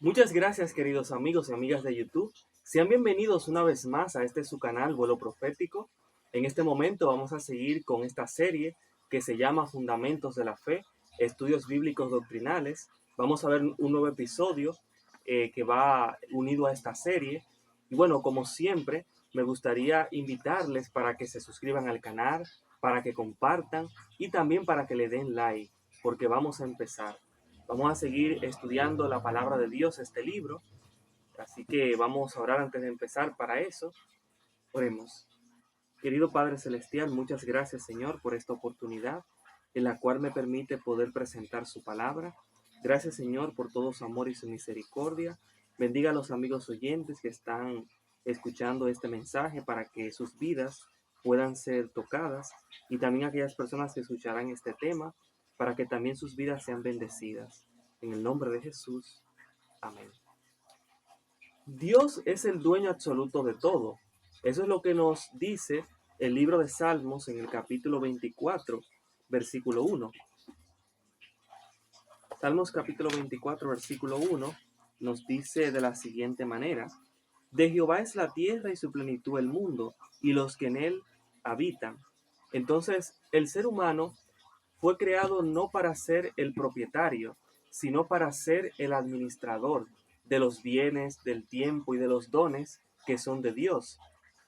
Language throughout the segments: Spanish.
Muchas gracias, queridos amigos y amigas de YouTube. Sean bienvenidos una vez más a este su canal Vuelo Profético. En este momento vamos a seguir con esta serie que se llama Fundamentos de la Fe, Estudios Bíblicos Doctrinales. Vamos a ver un nuevo episodio que va unido a esta serie. Y bueno, como siempre, me gustaría invitarles para que se suscriban al canal, para que compartan y también para que le den like, porque vamos a empezar. Vamos a seguir estudiando la palabra de Dios, este libro. Así que vamos a orar antes de empezar para eso. Oremos. Querido Padre Celestial, muchas gracias, Señor, por esta oportunidad en la cual me permite poder presentar su palabra. Gracias, Señor, por todo su amor y su misericordia. Bendiga a los amigos oyentes que están escuchando este mensaje para que sus vidas puedan ser tocadas y también aquellas personas que escucharán este tema para que también sus vidas sean bendecidas. En el nombre de Jesús. Amén. Dios es el dueño absoluto de todo. Eso es lo que nos dice el libro de Salmos en el capítulo 24, versículo 1. Salmos capítulo 24, versículo 1 nos dice de la siguiente manera: De Jehová es la tierra y su plenitud el mundo, y los que en él habitan. Entonces, el ser humano fue creado no para ser el propietario, sino para ser el administrador de los bienes, del tiempo y de los dones que son de Dios.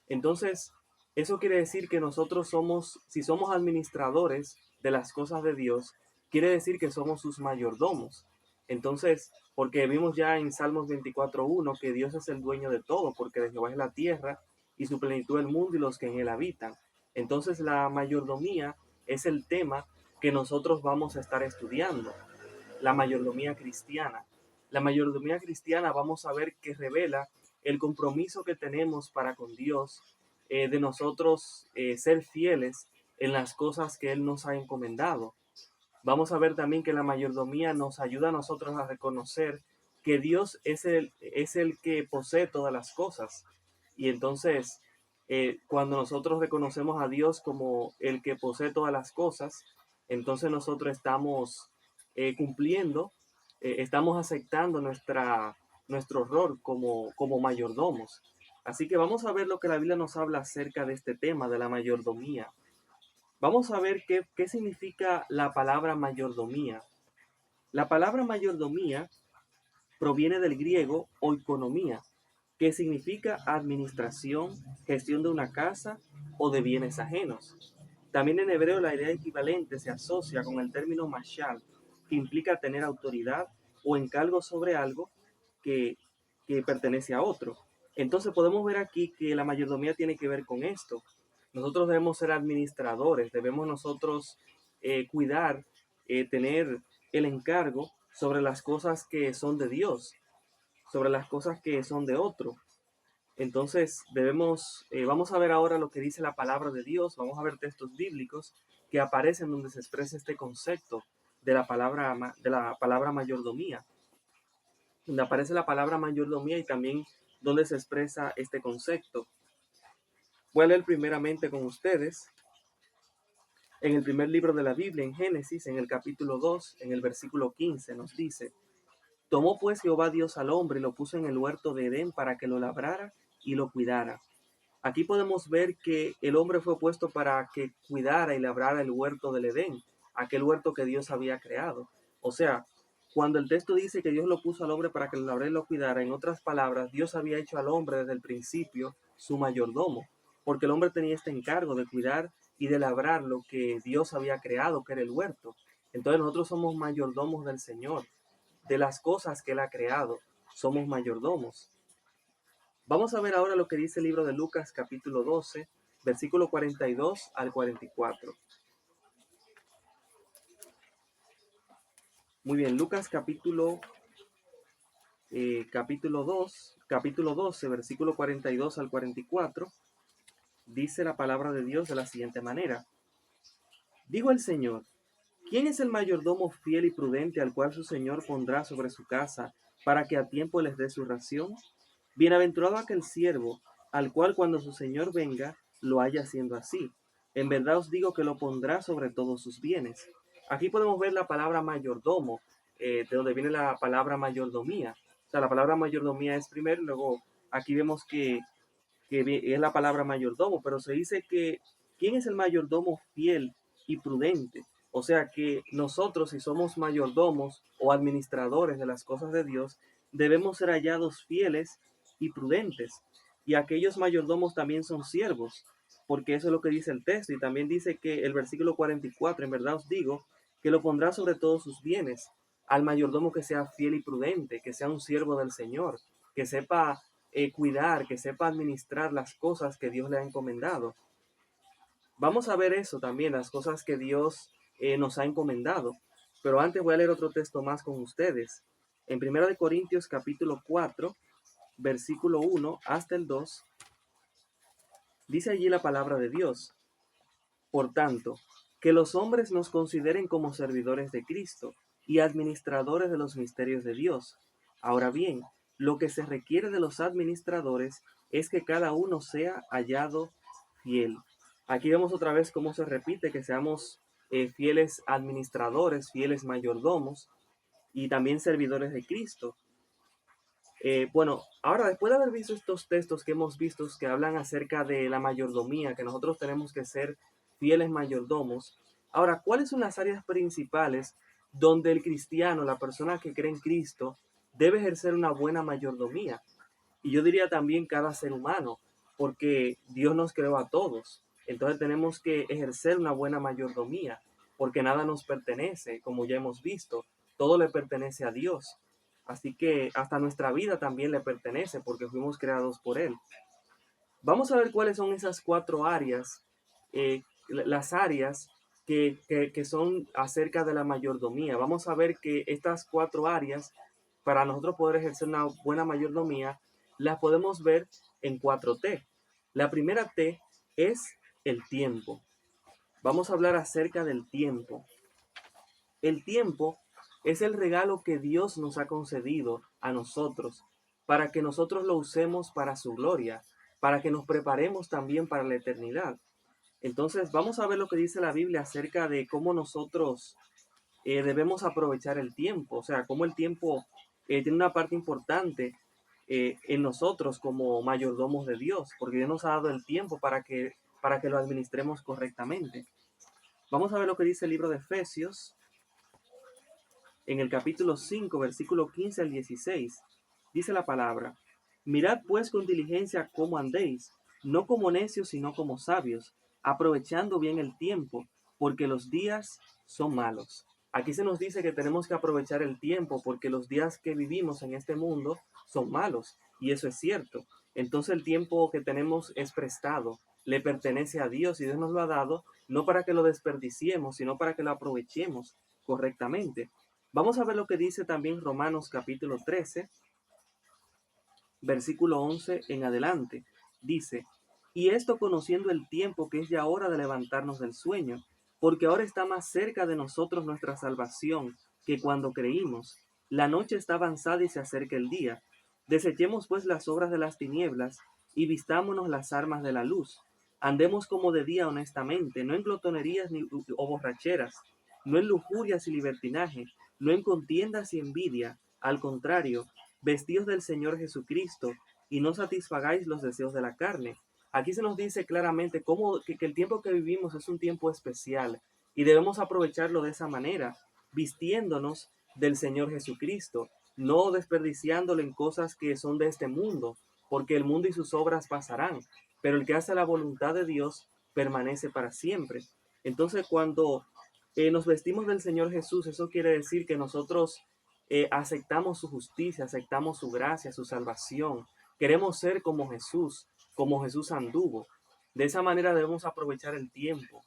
Entonces, eso quiere decir que nosotros somos, si somos administradores de las cosas de Dios, quiere decir que somos sus mayordomos. Entonces, porque vimos ya en Salmos 24:1 que Dios es el dueño de todo, porque de Jehová es la tierra y su plenitud el mundo y los que en él habitan. Entonces, la mayordomía es el tema que nosotros vamos a estar estudiando, la mayordomía cristiana. La mayordomía cristiana vamos a ver que revela el compromiso que tenemos para con Dios, de nosotros ser fieles en las cosas que Él nos ha encomendado. Vamos a ver también que la mayordomía nos ayuda a nosotros a reconocer que Dios es el que posee todas las cosas. Y entonces, cuando nosotros reconocemos a Dios como el que posee todas las cosas, entonces nosotros estamos cumpliendo, estamos aceptando nuestro rol como mayordomos. Así que vamos a ver lo que la Biblia nos habla acerca de este tema de la mayordomía. Vamos a ver qué significa la palabra mayordomía. La palabra mayordomía proviene del griego oikonomía, que significa administración, gestión de una casa o de bienes ajenos. También en hebreo la idea equivalente se asocia con el término mashal, que implica tener autoridad o encargo sobre algo que, que pertenece a otro. Entonces podemos ver aquí que la mayordomía tiene que ver con esto. Nosotros debemos ser administradores, debemos nosotros cuidar, tener el encargo sobre las cosas que son de Dios, sobre las cosas que son de otro. Entonces vamos a ver ahora lo que dice la palabra de Dios, vamos a ver textos bíblicos que aparecen donde se expresa este concepto de la palabra mayordomía, donde aparece la palabra mayordomía y también donde se expresa este concepto. Voy a leer primeramente con ustedes en el primer libro de la Biblia, en Génesis, en el capítulo 2, en el versículo 15, nos dice: Tomó pues Jehová Dios al hombre y lo puso en el huerto de Edén para que lo labrara y lo cuidara. Aquí podemos ver que el hombre fue puesto para que cuidara y labrara el huerto del Edén, aquel huerto que Dios había creado. O sea, cuando el texto dice que Dios lo puso al hombre para que lo labrara y lo cuidara, en otras palabras, Dios había hecho al hombre desde el principio su mayordomo, porque el hombre tenía este encargo de cuidar y de labrar lo que Dios había creado, que era el huerto. Entonces nosotros somos mayordomos del Señor, de las cosas que Él ha creado, somos mayordomos. Vamos a ver ahora lo que dice el libro de Lucas capítulo 12, versículo 42 al 44. Muy bien, Lucas capítulo 12, versículo 42 al 44, dice la palabra de Dios de la siguiente manera: Dijo el Señor: ¿Quién es el mayordomo fiel y prudente al cual su señor pondrá sobre su casa para que a tiempo les dé su ración? Bienaventurado aquel siervo, al cual cuando su señor venga, lo haya haciendo así. En verdad os digo que lo pondrá sobre todos sus bienes. Aquí podemos ver la palabra mayordomo, de donde viene la palabra mayordomía. O sea, la palabra mayordomía es primero, luego aquí vemos que es la palabra mayordomo, pero se dice que ¿quién es el mayordomo fiel y prudente? O sea que nosotros, si somos mayordomos o administradores de las cosas de Dios, debemos ser hallados fieles y prudentes. Y aquellos mayordomos también son siervos, porque eso es lo que dice el texto. Y también dice que el versículo 44, en verdad os digo, que lo pondrá sobre todos sus bienes, al mayordomo que sea fiel y prudente, que sea un siervo del Señor, que sepa cuidar, que sepa administrar las cosas que Dios le ha encomendado. Vamos a ver eso también, las cosas que Dios nos ha encomendado. Pero antes voy a leer otro texto más con ustedes. En 1 Corintios capítulo 4, versículo 1 hasta el 2, dice allí la palabra de Dios. Por tanto, que los hombres nos consideren como servidores de Cristo y administradores de los misterios de Dios. Ahora bien, lo que se requiere de los administradores es que cada uno sea hallado fiel. Aquí vemos otra vez cómo se repite que seamos fieles administradores, fieles mayordomos y también servidores de Cristo. Bueno, ahora después de haber visto estos textos que hemos visto que hablan acerca de la mayordomía, que nosotros tenemos que ser fieles mayordomos, ahora, ¿cuáles son las áreas principales donde el cristiano, la persona que cree en Cristo, debe ejercer una buena mayordomía? Y yo diría también cada ser humano, porque Dios nos creó a todos. Entonces tenemos que ejercer una buena mayordomía, porque nada nos pertenece, como ya hemos visto, todo le pertenece a Dios. Así que hasta nuestra vida también le pertenece, porque fuimos creados por Él. Vamos a ver cuáles son esas 4 áreas, las áreas que son acerca de la mayordomía. Vamos a ver que estas 4 áreas, para nosotros poder ejercer una buena mayordomía, las podemos ver en 4T. La primera T es el tiempo. Vamos a hablar acerca del tiempo. El tiempo es el regalo que Dios nos ha concedido a nosotros para que nosotros lo usemos para su gloria, para que nos preparemos también para la eternidad. Entonces vamos a ver lo que dice la Biblia acerca de cómo nosotros debemos aprovechar el tiempo, o sea, cómo el tiempo tiene una parte importante en nosotros como mayordomos de Dios, porque Dios nos ha dado el tiempo para que lo administremos correctamente. Vamos a ver lo que dice el libro de Efesios en el capítulo 5, versículo 15 al 16. Dice la palabra: mirad pues con diligencia cómo andéis, no como necios, sino como sabios, aprovechando bien el tiempo, porque los días son malos. Aquí se nos dice que tenemos que aprovechar el tiempo porque los días que vivimos en este mundo son malos, y eso es cierto. Entonces el tiempo que tenemos es prestado, le pertenece a Dios y Dios nos lo ha dado no para que lo desperdiciemos, sino para que lo aprovechemos correctamente. Vamos a ver lo que dice también Romanos capítulo 13, versículo 11 en adelante. Dice: y esto conociendo el tiempo, que es ya hora de levantarnos del sueño, porque ahora está más cerca de nosotros nuestra salvación que cuando creímos. La noche está avanzada y se acerca el día. Desechemos pues las obras de las tinieblas y vistámonos las armas de la luz. Andemos como de día honestamente, no en glotonerías ni o borracheras, no en lujurias y libertinaje, no en contiendas y envidia. Al contrario, vestidos del Señor Jesucristo y no satisfagáis los deseos de la carne. Aquí se nos dice claramente que el tiempo que vivimos es un tiempo especial y debemos aprovecharlo de esa manera, vistiéndonos del Señor Jesucristo, no desperdiciándolo en cosas que son de este mundo, porque el mundo y sus obras pasarán, pero el que hace la voluntad de Dios permanece para siempre. Entonces, cuando nos vestimos del Señor Jesús, eso quiere decir que nosotros aceptamos su justicia, aceptamos su gracia, su salvación. Queremos ser como Jesús anduvo. De esa manera debemos aprovechar el tiempo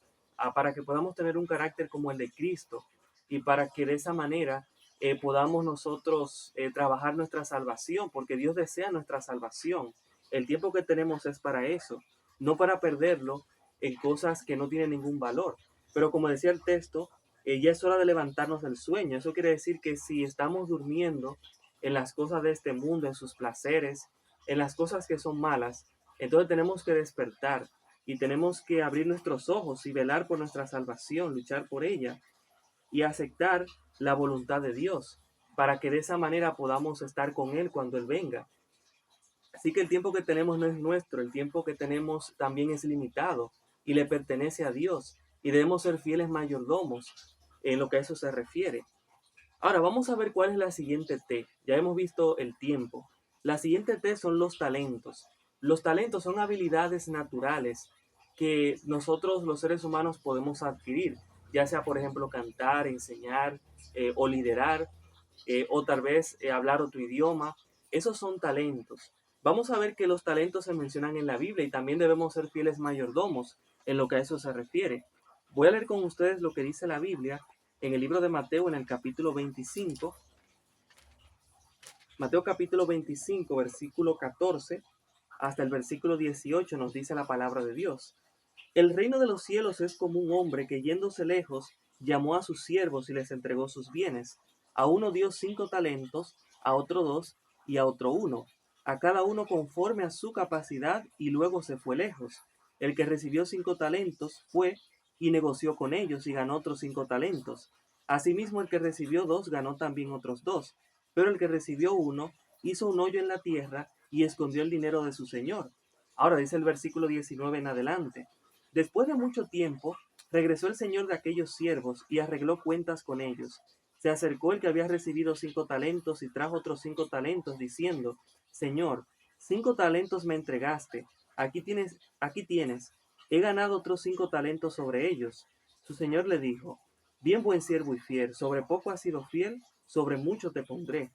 para que podamos tener un carácter como el de Cristo y para que de esa manera podamos nosotros trabajar nuestra salvación, porque Dios desea nuestra salvación. El tiempo que tenemos es para eso, no para perderlo en cosas que no tienen ningún valor. Pero como decía el texto, ya es hora de levantarnos del sueño. Eso quiere decir que si estamos durmiendo en las cosas de este mundo, en sus placeres, en las cosas que son malas, entonces tenemos que despertar y tenemos que abrir nuestros ojos y velar por nuestra salvación, luchar por ella y aceptar la voluntad de Dios. para que de esa manera podamos estar con Él cuando Él venga. Así que el tiempo que tenemos no es nuestro, el tiempo que tenemos también es limitado y le pertenece a Dios y debemos ser fieles mayordomos en lo que a eso se refiere. Ahora vamos a ver cuál es la siguiente T. Ya hemos visto el tiempo. La siguiente T son los talentos. Los talentos son habilidades naturales que nosotros los seres humanos podemos adquirir, ya sea por ejemplo cantar, enseñar o liderar o tal vez hablar otro idioma. Esos son talentos. Vamos a ver que los talentos se mencionan en la Biblia y también debemos ser fieles mayordomos en lo que a eso se refiere. Voy a leer con ustedes lo que dice la Biblia en el libro de Mateo en el capítulo 25. Mateo capítulo 25, versículo 14 hasta el versículo 18 nos dice la palabra de Dios. El reino de los cielos es como un hombre que yéndose lejos llamó a sus siervos y les entregó sus bienes. A uno dio 5 talentos, a otro 2 y a otro 1, a cada uno conforme a su capacidad, y luego se fue lejos. El que recibió 5 talentos fue y negoció con ellos y ganó otros 5 talentos. Asimismo el que recibió 2 ganó también otros 2, pero el que recibió 1 hizo un hoyo en la tierra y escondió el dinero de su señor. Ahora dice el versículo 19 en adelante. Después de mucho tiempo, regresó el señor de aquellos siervos y arregló cuentas con ellos. Se acercó el que había recibido 5 talentos y trajo otros 5 talentos, diciendo, Señor, 5 talentos me entregaste, aquí tienes, he ganado otros 5 talentos sobre ellos. Su señor le dijo, bien buen siervo y fiel, sobre poco has sido fiel, sobre mucho te pondré.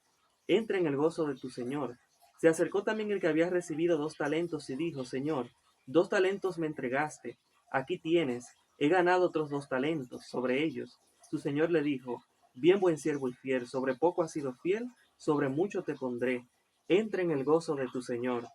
Entra en el gozo de tu señor. Se acercó también el que había recibido 2 talentos y dijo, Señor, 2 talentos me entregaste, aquí tienes, he ganado otros 2 talentos sobre ellos. Su señor le dijo, bien buen siervo y fiel, sobre poco has sido fiel, sobre mucho te pondré, entra en el gozo de tu señor.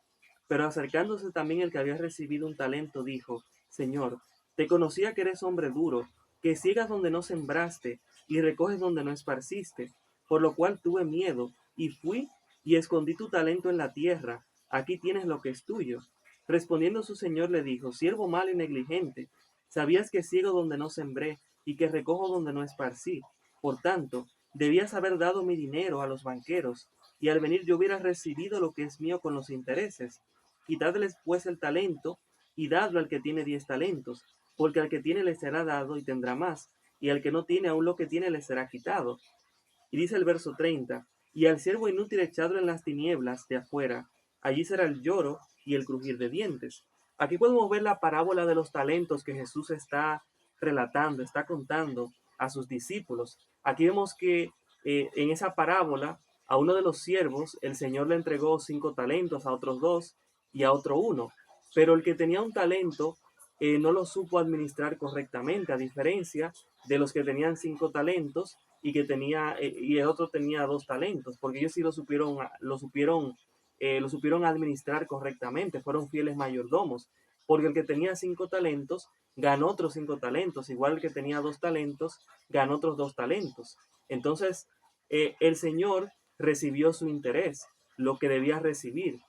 Pero acercándose también el que había recibido un talento, dijo, Señor, te conocía que eres hombre duro, que ciegas donde no sembraste y recoges donde no esparciste, por lo cual tuve miedo, y fui y escondí tu talento en la tierra, aquí tienes lo que es tuyo. Respondiendo su señor le dijo, siervo malo y negligente, sabías que ciego donde no sembré y que recojo donde no esparcí. Por tanto, debías haber dado mi dinero a los banqueros, y al venir yo hubiera recibido lo que es mío con los intereses. Quitadles pues el talento, y dadlo al que tiene 10 talentos, porque al que tiene le será dado y tendrá más, y al que no tiene aún lo que tiene le será quitado. Y dice el verso 30, y al siervo inútil echadlo en las tinieblas de afuera, allí será el lloro y el crujir de dientes. Aquí podemos ver la parábola de los talentos que Jesús está relatando, está contando a sus discípulos. Aquí vemos que en esa parábola a uno de los siervos el Señor le entregó 5 talentos, a otros 2 y a otro 1. Pero el que tenía un talento no lo supo administrar correctamente, a diferencia de los que tenían 5 talentos y el otro tenía 2 talentos, porque ellos sí lo supieron administrar correctamente, fueron fieles mayordomos, porque el que tenía 5 talentos ganó otros 5 talentos, igual el que tenía 2 talentos ganó otros 2 talentos. Entonces, el Señor recibió su interés, lo que debía recibir,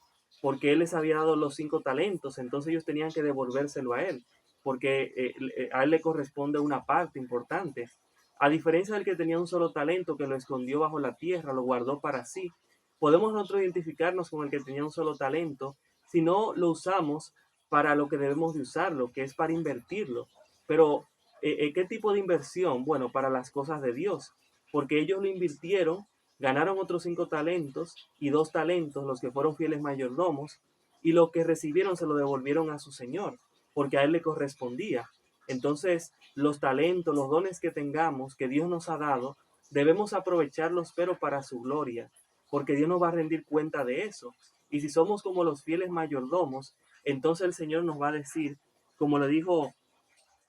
porque Él les había dado los 5 talentos, entonces ellos tenían que devolvérselo a Él, porque a Él le corresponde una parte importante. A diferencia del que tenía un solo talento que lo escondió bajo la tierra, lo guardó para sí, podemos nosotros identificarnos con el que tenía un solo talento si no lo usamos para lo que debemos de usarlo, que es para invertirlo. Pero, ¿qué tipo de inversión? Bueno, para las cosas de Dios, porque ellos lo invirtieron, ganaron otros 5 talentos y 2 talentos, los que fueron fieles mayordomos, y lo que recibieron se lo devolvieron a su Señor, porque a Él le correspondía. Entonces, los talentos, los dones que tengamos, que Dios nos ha dado, debemos aprovecharlos, pero para su gloria, porque Dios nos va a rendir cuenta de eso. Y si somos como los fieles mayordomos, entonces el Señor nos va a decir, como le dijo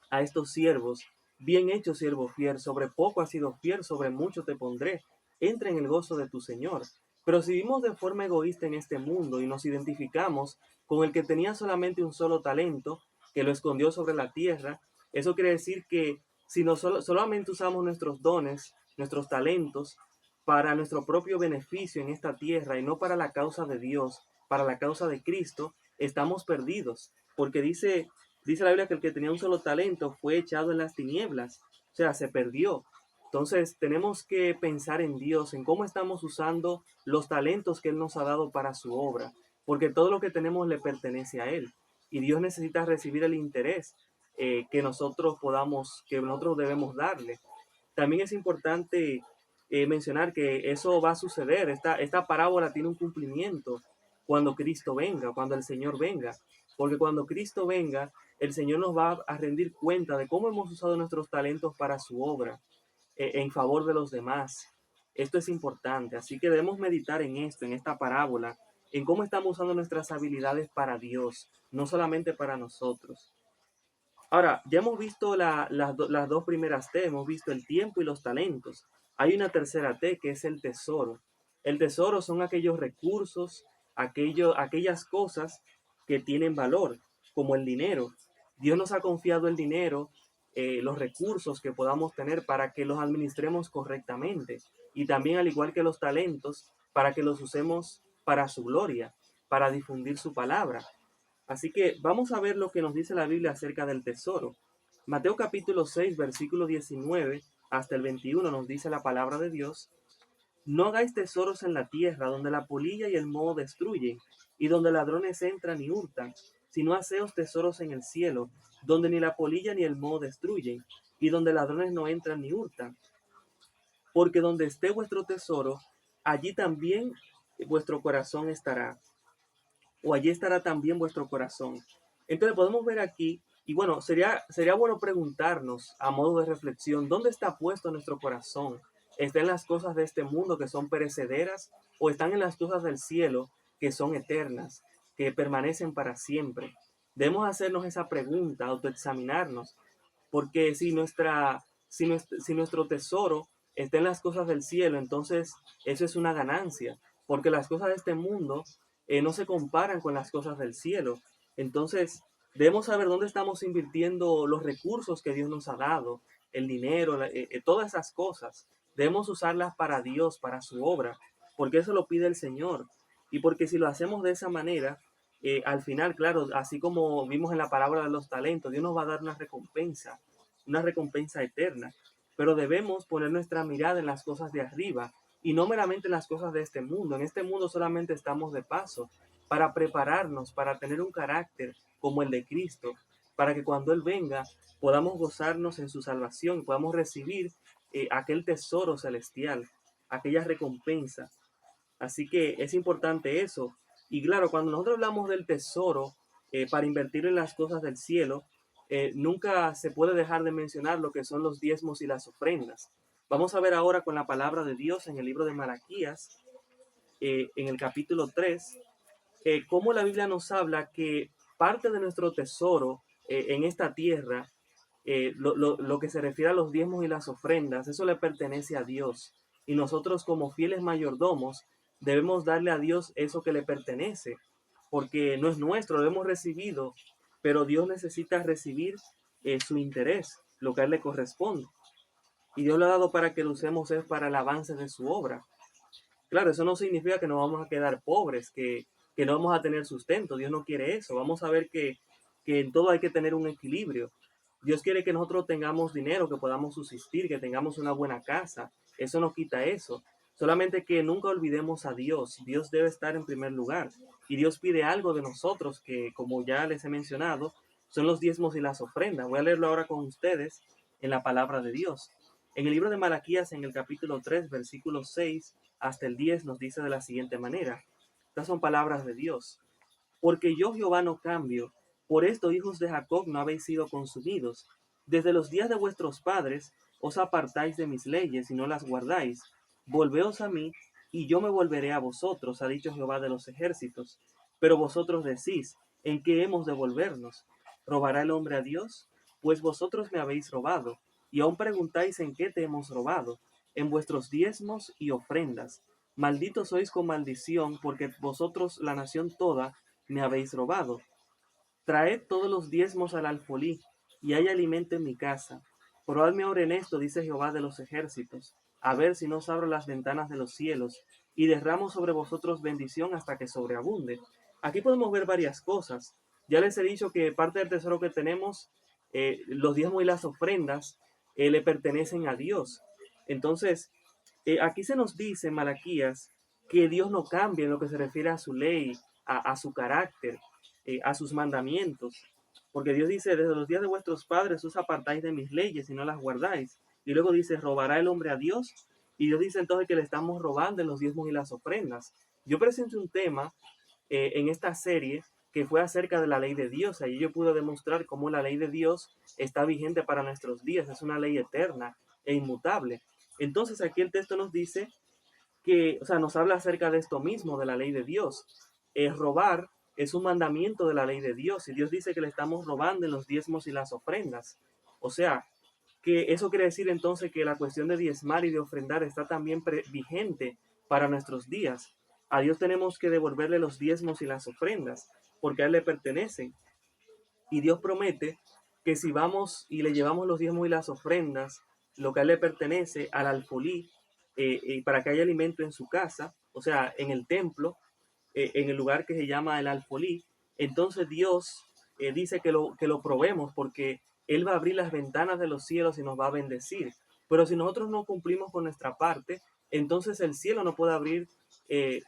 a estos siervos, bien hecho siervo fiel, sobre poco has sido fiel, sobre mucho te pondré, entra en el gozo de tu Señor. Pero si vivimos de forma egoísta en este mundo y nos identificamos con el que tenía solamente un solo talento, que lo escondió sobre la tierra, eso quiere decir que si solamente usamos nuestros dones, nuestros talentos, para nuestro propio beneficio en esta tierra y no para la causa de Dios, para la causa de Cristo, estamos perdidos. Porque dice la Biblia que el que tenía un solo talento fue echado en las tinieblas, o sea, se perdió. Entonces tenemos que pensar en Dios, en cómo estamos usando los talentos que Él nos ha dado para su obra, porque todo lo que tenemos le pertenece a Él y Dios necesita recibir el interés que nosotros debemos darle. También es importante mencionar que eso va a suceder. Esta parábola tiene un cumplimiento cuando Cristo venga, cuando el Señor venga. Porque cuando Cristo venga, el Señor nos va a rendir cuenta de cómo hemos usado nuestros talentos para su obra, en favor de los demás. Esto es importante. Así que debemos meditar en esto, en esta parábola, en cómo estamos usando nuestras habilidades para Dios, no solamente para nosotros. Ahora, ya hemos visto las dos primeras T, hemos visto el tiempo y los talentos. Hay una tercera T que es el tesoro. El tesoro son aquellos recursos, aquellas cosas que tienen valor, como el dinero. Dios nos ha confiado el dinero, los recursos que podamos tener para que los administremos correctamente. Y también, al igual que los talentos, para que los usemos para su gloria, para difundir su palabra. Así que vamos a ver lo que nos dice la Biblia acerca del tesoro. Mateo capítulo 6, versículo 19 hasta el 21 nos dice la palabra de Dios: no hagáis tesoros en la tierra, donde la polilla y el moho destruyen, y donde ladrones entran y hurtan, sino haceos tesoros en el cielo, donde ni la polilla ni el moho destruyen, y donde ladrones no entran ni hurtan. Porque donde esté vuestro tesoro, allí también vuestro corazón estará, o allí estará también vuestro corazón. Entonces podemos ver aquí, y bueno, sería bueno preguntarnos a modo de reflexión, ¿dónde está puesto nuestro corazón? ¿Está en las cosas de este mundo que son perecederas o están en las cosas del cielo que son eternas, que permanecen para siempre? Debemos hacernos esa pregunta, autoexaminarnos, porque si nuestro tesoro está en las cosas del cielo, entonces eso es una ganancia, porque las cosas de este mundo no se comparan con las cosas del cielo. Entonces, debemos saber dónde estamos invirtiendo los recursos que Dios nos ha dado, el dinero, todas esas cosas. Debemos usarlas para Dios, para su obra, porque eso lo pide el Señor. Y porque si lo hacemos de esa manera, al final, claro, así como vimos en la parábola de los talentos, Dios nos va a dar una recompensa eterna. Pero debemos poner nuestra mirada en las cosas de arriba y no meramente en las cosas de este mundo. En este mundo solamente estamos de paso para prepararnos, para tener un carácter como el de Cristo, para que cuando Él venga podamos gozarnos en su salvación, podamos recibir aquel tesoro celestial, aquella recompensa. Así que es importante eso. Y claro, cuando nosotros hablamos del tesoro para invertir en las cosas del cielo, nunca se puede dejar de mencionar lo que son los diezmos y las ofrendas. Vamos a ver ahora con la palabra de Dios en el libro de Malaquías, en el capítulo 3, cómo la Biblia nos habla que parte de nuestro tesoro en esta tierra, lo que se refiere a los diezmos y las ofrendas, eso le pertenece a Dios. Y nosotros como fieles mayordomos debemos darle a Dios eso que le pertenece, porque no es nuestro, lo hemos recibido, pero Dios necesita recibir su interés, lo que a Él le corresponde. Y Dios lo ha dado para que lo usemos es para el avance de su obra. Claro, eso no significa que nos vamos a quedar pobres, que no vamos a tener sustento. Dios no quiere eso. Vamos a ver que en todo hay que tener un equilibrio. Dios quiere que nosotros tengamos dinero, que podamos subsistir, que tengamos una buena casa. Eso no quita eso. Solamente que nunca olvidemos a Dios. Dios debe estar en primer lugar. Y Dios pide algo de nosotros que, como ya les he mencionado, son los diezmos y las ofrendas. Voy a leerlo ahora con ustedes en la palabra de Dios. En el libro de Malaquías, en el capítulo 3, versículo 6 hasta el 10, nos dice de la siguiente manera. Estas son palabras de Dios. Porque yo Jehová no cambio, por esto, hijos de Jacob, no habéis sido consumidos. Desde los días de vuestros padres os apartáis de mis leyes y no las guardáis. Volveos a mí, y yo me volveré a vosotros, ha dicho Jehová de los ejércitos. Pero vosotros decís, ¿en qué hemos de volvernos? ¿Robará el hombre a Dios? Pues vosotros me habéis robado, y aún preguntáis en qué te hemos robado, en vuestros diezmos y ofrendas. Malditos sois con maldición, porque vosotros, la nación toda, me habéis robado. Traed todos los diezmos al alfolí, y hay alimento en mi casa. Probadme ahora en esto, dice Jehová de los ejércitos, a ver si no os abro las ventanas de los cielos, y derramo sobre vosotros bendición hasta que sobreabunde. Aquí podemos ver varias cosas. Ya les he dicho que parte del tesoro que tenemos, los diezmos y las ofrendas, le pertenecen a Dios. Entonces, aquí se nos dice en Malaquías que Dios no cambia en lo que se refiere a su ley, a su carácter, a sus mandamientos. Porque Dios dice, desde los días de vuestros padres os apartáis de mis leyes y no las guardáis. Y luego dice, ¿robará el hombre a Dios? Y Dios dice entonces que le estamos robando en los diezmos y las ofrendas. Yo presenté un tema en esta serie que fue acerca de la ley de Dios. Allí yo pude demostrar cómo la ley de Dios está vigente para nuestros días. Es una ley eterna e inmutable. Entonces aquí el texto nos dice que, o sea, nos habla acerca de esto mismo, de la ley de Dios. Robar es un mandamiento de la ley de Dios y Dios dice que le estamos robando en los diezmos y las ofrendas. O sea, que eso quiere decir entonces que la cuestión de diezmar y de ofrendar está también vigente para nuestros días. A Dios tenemos que devolverle los diezmos y las ofrendas porque a Él le pertenecen. Y Dios promete que si vamos y le llevamos los diezmos y las ofrendas, lo que a Él le pertenece, al alfolí, para que haya alimento en su casa, o sea, en el templo, en el lugar que se llama el alfolí, entonces Dios dice que lo probemos porque Él va a abrir las ventanas de los cielos y nos va a bendecir. Pero si nosotros no cumplimos con nuestra parte, entonces el cielo no puede abrir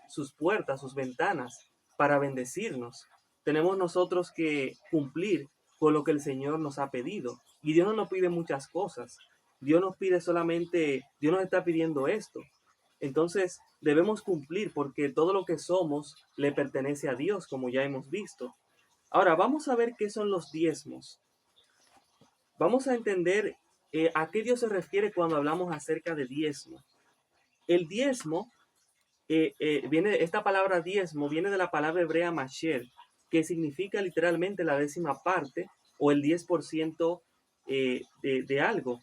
sus puertas, sus ventanas para bendecirnos. Tenemos nosotros que cumplir con lo que el Señor nos ha pedido. Y Dios no nos pide muchas cosas. Dios nos pide solamente, Dios nos está pidiendo esto. Entonces debemos cumplir porque todo lo que somos le pertenece a Dios, como ya hemos visto. Ahora vamos a ver qué son los diezmos. Vamos a entender a qué Dios se refiere cuando hablamos acerca de diezmo. El diezmo, esta palabra diezmo viene de la palabra hebrea masher, que significa literalmente la décima parte o el 10% de algo.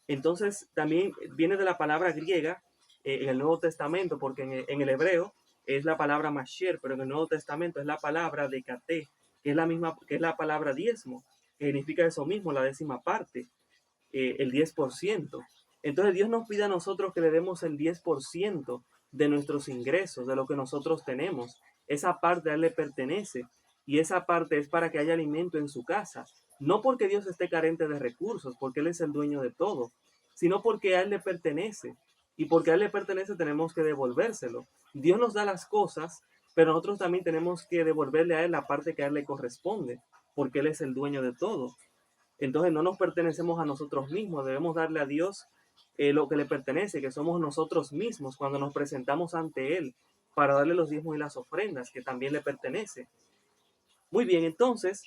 Entonces también viene de la palabra griega en el Nuevo Testamento, porque en el hebreo es la palabra masher, pero en el Nuevo Testamento es la palabra decate, que es la misma, que es la palabra diezmo, que significa eso mismo, la décima parte, el 10%. Entonces Dios nos pide a nosotros que le demos el 10% de nuestros ingresos, de lo que nosotros tenemos. Esa parte a Él le pertenece y esa parte es para que haya alimento en su casa. No porque Dios esté carente de recursos, porque Él es el dueño de todo, sino porque a Él le pertenece. Y porque a Él le pertenece tenemos que devolvérselo. Dios nos da las cosas, pero nosotros también tenemos que devolverle a Él la parte que a Él le corresponde, porque Él es el dueño de todo. Entonces no nos pertenecemos a nosotros mismos, debemos darle a Dios lo que le pertenece, que somos nosotros mismos cuando nos presentamos ante Él para darle los diezmos y las ofrendas, que también le pertenece. Muy bien, entonces,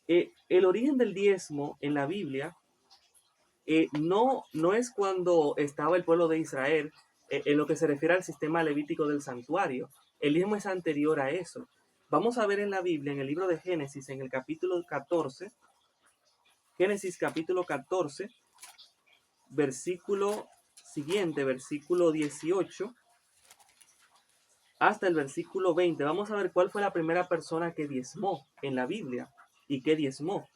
el origen del diezmo en la Biblia no es cuando estaba el pueblo de Israel, en lo que se refiere al sistema levítico del santuario. El diezmo es anterior a eso. Vamos a ver en la Biblia, en el libro de Génesis, en el capítulo 14, Génesis capítulo 14, versículo siguiente, versículo 18, hasta el versículo 20. Vamos a ver cuál fue la primera persona que diezmó en la Biblia y qué diezmó.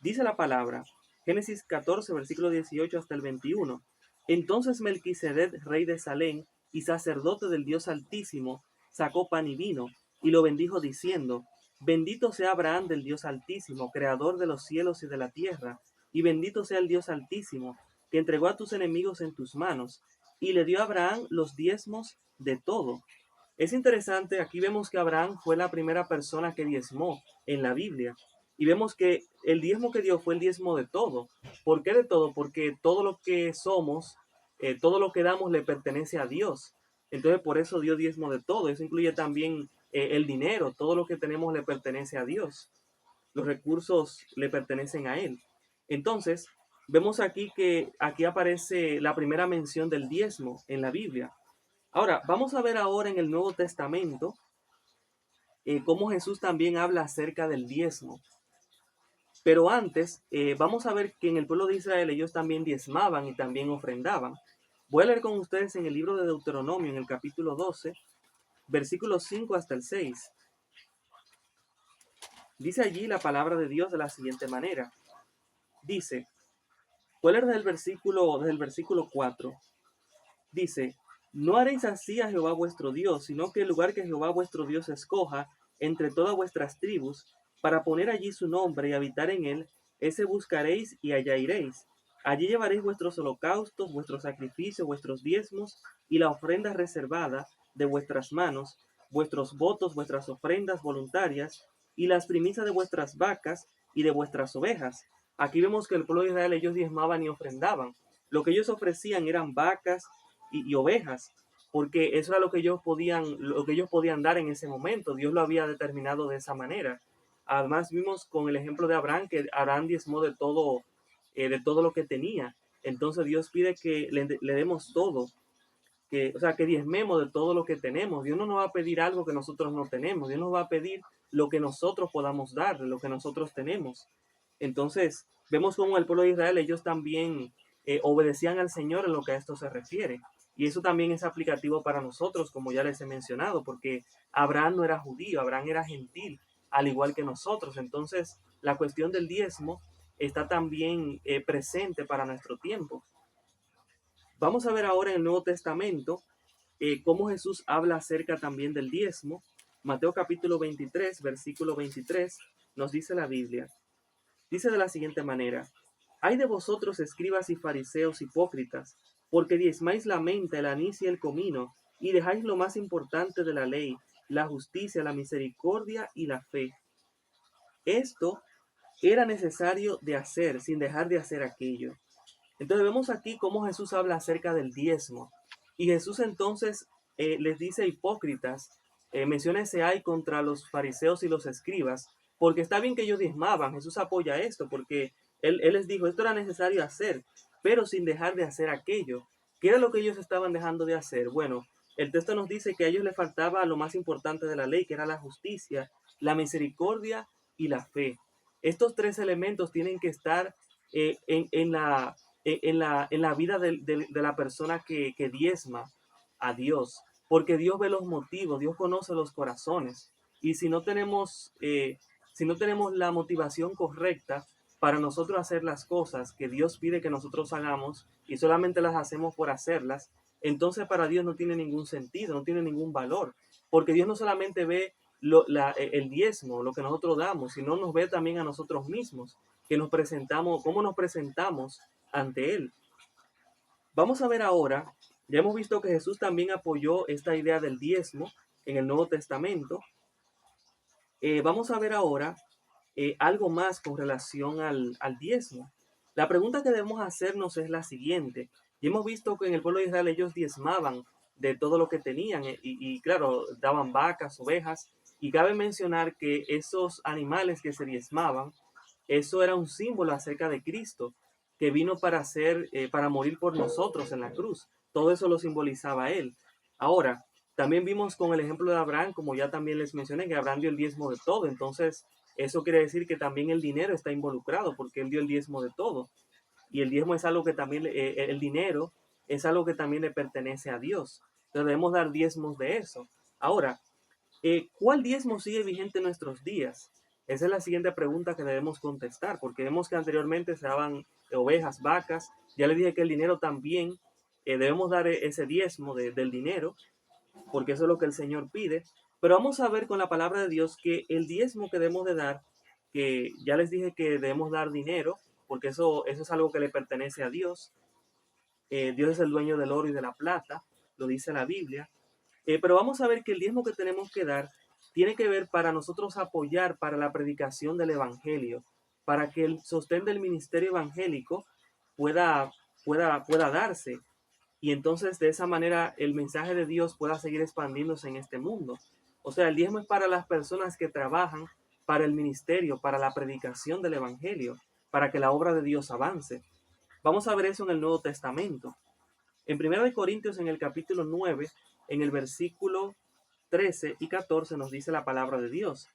Dice la palabra, Génesis 14, versículo 18 hasta el 21. Entonces Melquisedec, rey de Salem y sacerdote del Dios Altísimo, sacó pan y vino y lo bendijo diciendo, bendito sea Abraham del Dios Altísimo, creador de los cielos y de la tierra, y bendito sea el Dios Altísimo, que entregó a tus enemigos en tus manos, y le dio a Abraham los diezmos de todo. Es interesante, aquí vemos que Abraham fue la primera persona que diezmó en la Biblia. Y vemos que el diezmo que dio fue el diezmo de todo. ¿Por qué de todo? Porque todo lo que somos, todo lo que damos le pertenece a Dios. Entonces por eso dio diezmo de todo. Eso incluye también el dinero. Todo lo que tenemos le pertenece a Dios. Los recursos le pertenecen a Él. Entonces vemos aquí que aquí aparece la primera mención del diezmo en la Biblia. Ahora, vamos a ver ahora en el Nuevo Testamento cómo Jesús también habla acerca del diezmo. Pero antes, vamos a ver que en el pueblo de Israel ellos también diezmaban y también ofrendaban. Voy a leer con ustedes en el libro de Deuteronomio, en el capítulo 12, versículos 5 hasta el 6. Dice allí la palabra de Dios de la siguiente manera. Dice, ¿cuál es desde el versículo 4? Dice, no haréis así a Jehová vuestro Dios, sino que el lugar que Jehová vuestro Dios escoja entre todas vuestras tribus, para poner allí su nombre y habitar en él, ese buscaréis y allá iréis. Allí llevaréis vuestros holocaustos, vuestros sacrificios, vuestros diezmos y la ofrenda reservada de vuestras manos, vuestros votos, vuestras ofrendas voluntarias y las primicias de vuestras vacas y de vuestras ovejas. Aquí vemos que el pueblo de Israel, ellos diezmaban y ofrendaban. Lo que ellos ofrecían eran vacas y ovejas, porque eso era lo que ellos podían dar en ese momento. Dios lo había determinado de esa manera. Además vimos con el ejemplo de Abraham que Abraham diezmó de todo lo que tenía. Entonces Dios pide que le demos todo, o sea, que diezmemos de todo lo que tenemos. Dios no nos va a pedir algo que nosotros no tenemos. Dios nos va a pedir lo que nosotros podamos dar, lo que nosotros tenemos. Entonces, vemos como el pueblo de Israel, ellos también obedecían al Señor en lo que a esto se refiere. Y eso también es aplicativo para nosotros, como ya les he mencionado, porque Abraham no era judío, Abraham era gentil, al igual que nosotros. Entonces, la cuestión del diezmo está también presente para nuestro tiempo. Vamos a ver ahora en el Nuevo Testamento cómo Jesús habla acerca también del diezmo. Mateo capítulo 23, versículo 23, nos dice la Biblia. Dice de la siguiente manera: Hay de vosotros, escribas y fariseos hipócritas, porque diezmáis la menta, el anís y el comino, y dejáis lo más importante de la ley, la justicia, la misericordia y la fe. Esto era necesario de hacer, sin dejar de hacer aquello. Entonces vemos aquí cómo Jesús habla acerca del diezmo. Y Jesús entonces les dice hipócritas, menciona ese ay contra los fariseos y los escribas, porque está bien que ellos diezmaban. Jesús apoya esto, porque él les dijo, esto era necesario hacer, pero sin dejar de hacer aquello. ¿Qué era lo que ellos estaban dejando de hacer? Bueno, el texto nos dice que a ellos les faltaba lo más importante de la ley, que era la justicia, la misericordia y la fe. Estos tres elementos tienen que estar en la vida de la persona que diezma a Dios, porque Dios ve los motivos, Dios conoce los corazones. Y si no tenemos la motivación correcta para nosotros hacer las cosas que Dios pide que nosotros hagamos y solamente las hacemos por hacerlas, entonces para Dios no tiene ningún sentido, no tiene ningún valor, porque Dios no solamente ve el diezmo, lo que nosotros damos, sino nos ve también a nosotros mismos, que nos presentamos, cómo nos presentamos ante Él. Vamos a ver ahora, ya hemos visto que Jesús también apoyó esta idea del diezmo en el Nuevo Testamento. Vamos a ver ahora algo más con relación al diezmo. La pregunta que debemos hacernos es la siguiente. Ya hemos visto que en el pueblo de Israel ellos diezmaban de todo lo que tenían y claro, daban vacas, ovejas, y cabe mencionar que esos animales que se diezmaban, eso era un símbolo acerca de Cristo, que vino para morir por nosotros en la cruz. Todo eso lo simbolizaba él. Ahora, también vimos con el ejemplo de Abraham, como ya también les mencioné, que Abraham dio el diezmo de todo. Entonces, eso quiere decir que también el dinero está involucrado, porque él dio el diezmo de todo. Y el diezmo es algo que también, el dinero es algo que también le pertenece a Dios. Entonces debemos dar diezmos de eso. Ahora, ¿cuál diezmo sigue vigente en nuestros días? Esa es la siguiente pregunta que debemos contestar, porque vemos que anteriormente se daban ovejas, vacas. Ya le dije que el dinero también, debemos dar ese diezmo del dinero, porque eso es lo que el Señor pide. Pero vamos a ver con la palabra de Dios que el diezmo que debemos de dar, que ya les dije que debemos dar dinero, porque eso es algo que le pertenece a Dios. Dios es el dueño del oro y de la plata, lo dice la Biblia. Pero vamos a ver que el diezmo que tenemos que dar tiene que ver para nosotros apoyar para la predicación del Evangelio, para que el sostén del ministerio evangélico pueda, pueda darse. Y entonces de esa manera el mensaje de Dios pueda seguir expandiéndose en este mundo. O sea, el diezmo es para las personas que trabajan para el ministerio, para la predicación del Evangelio, para que la obra de Dios avance. Vamos a ver eso en el Nuevo Testamento. En 1 Corintios, en el capítulo 9, en el versículo 13 y 14 nos dice la palabra de Dios.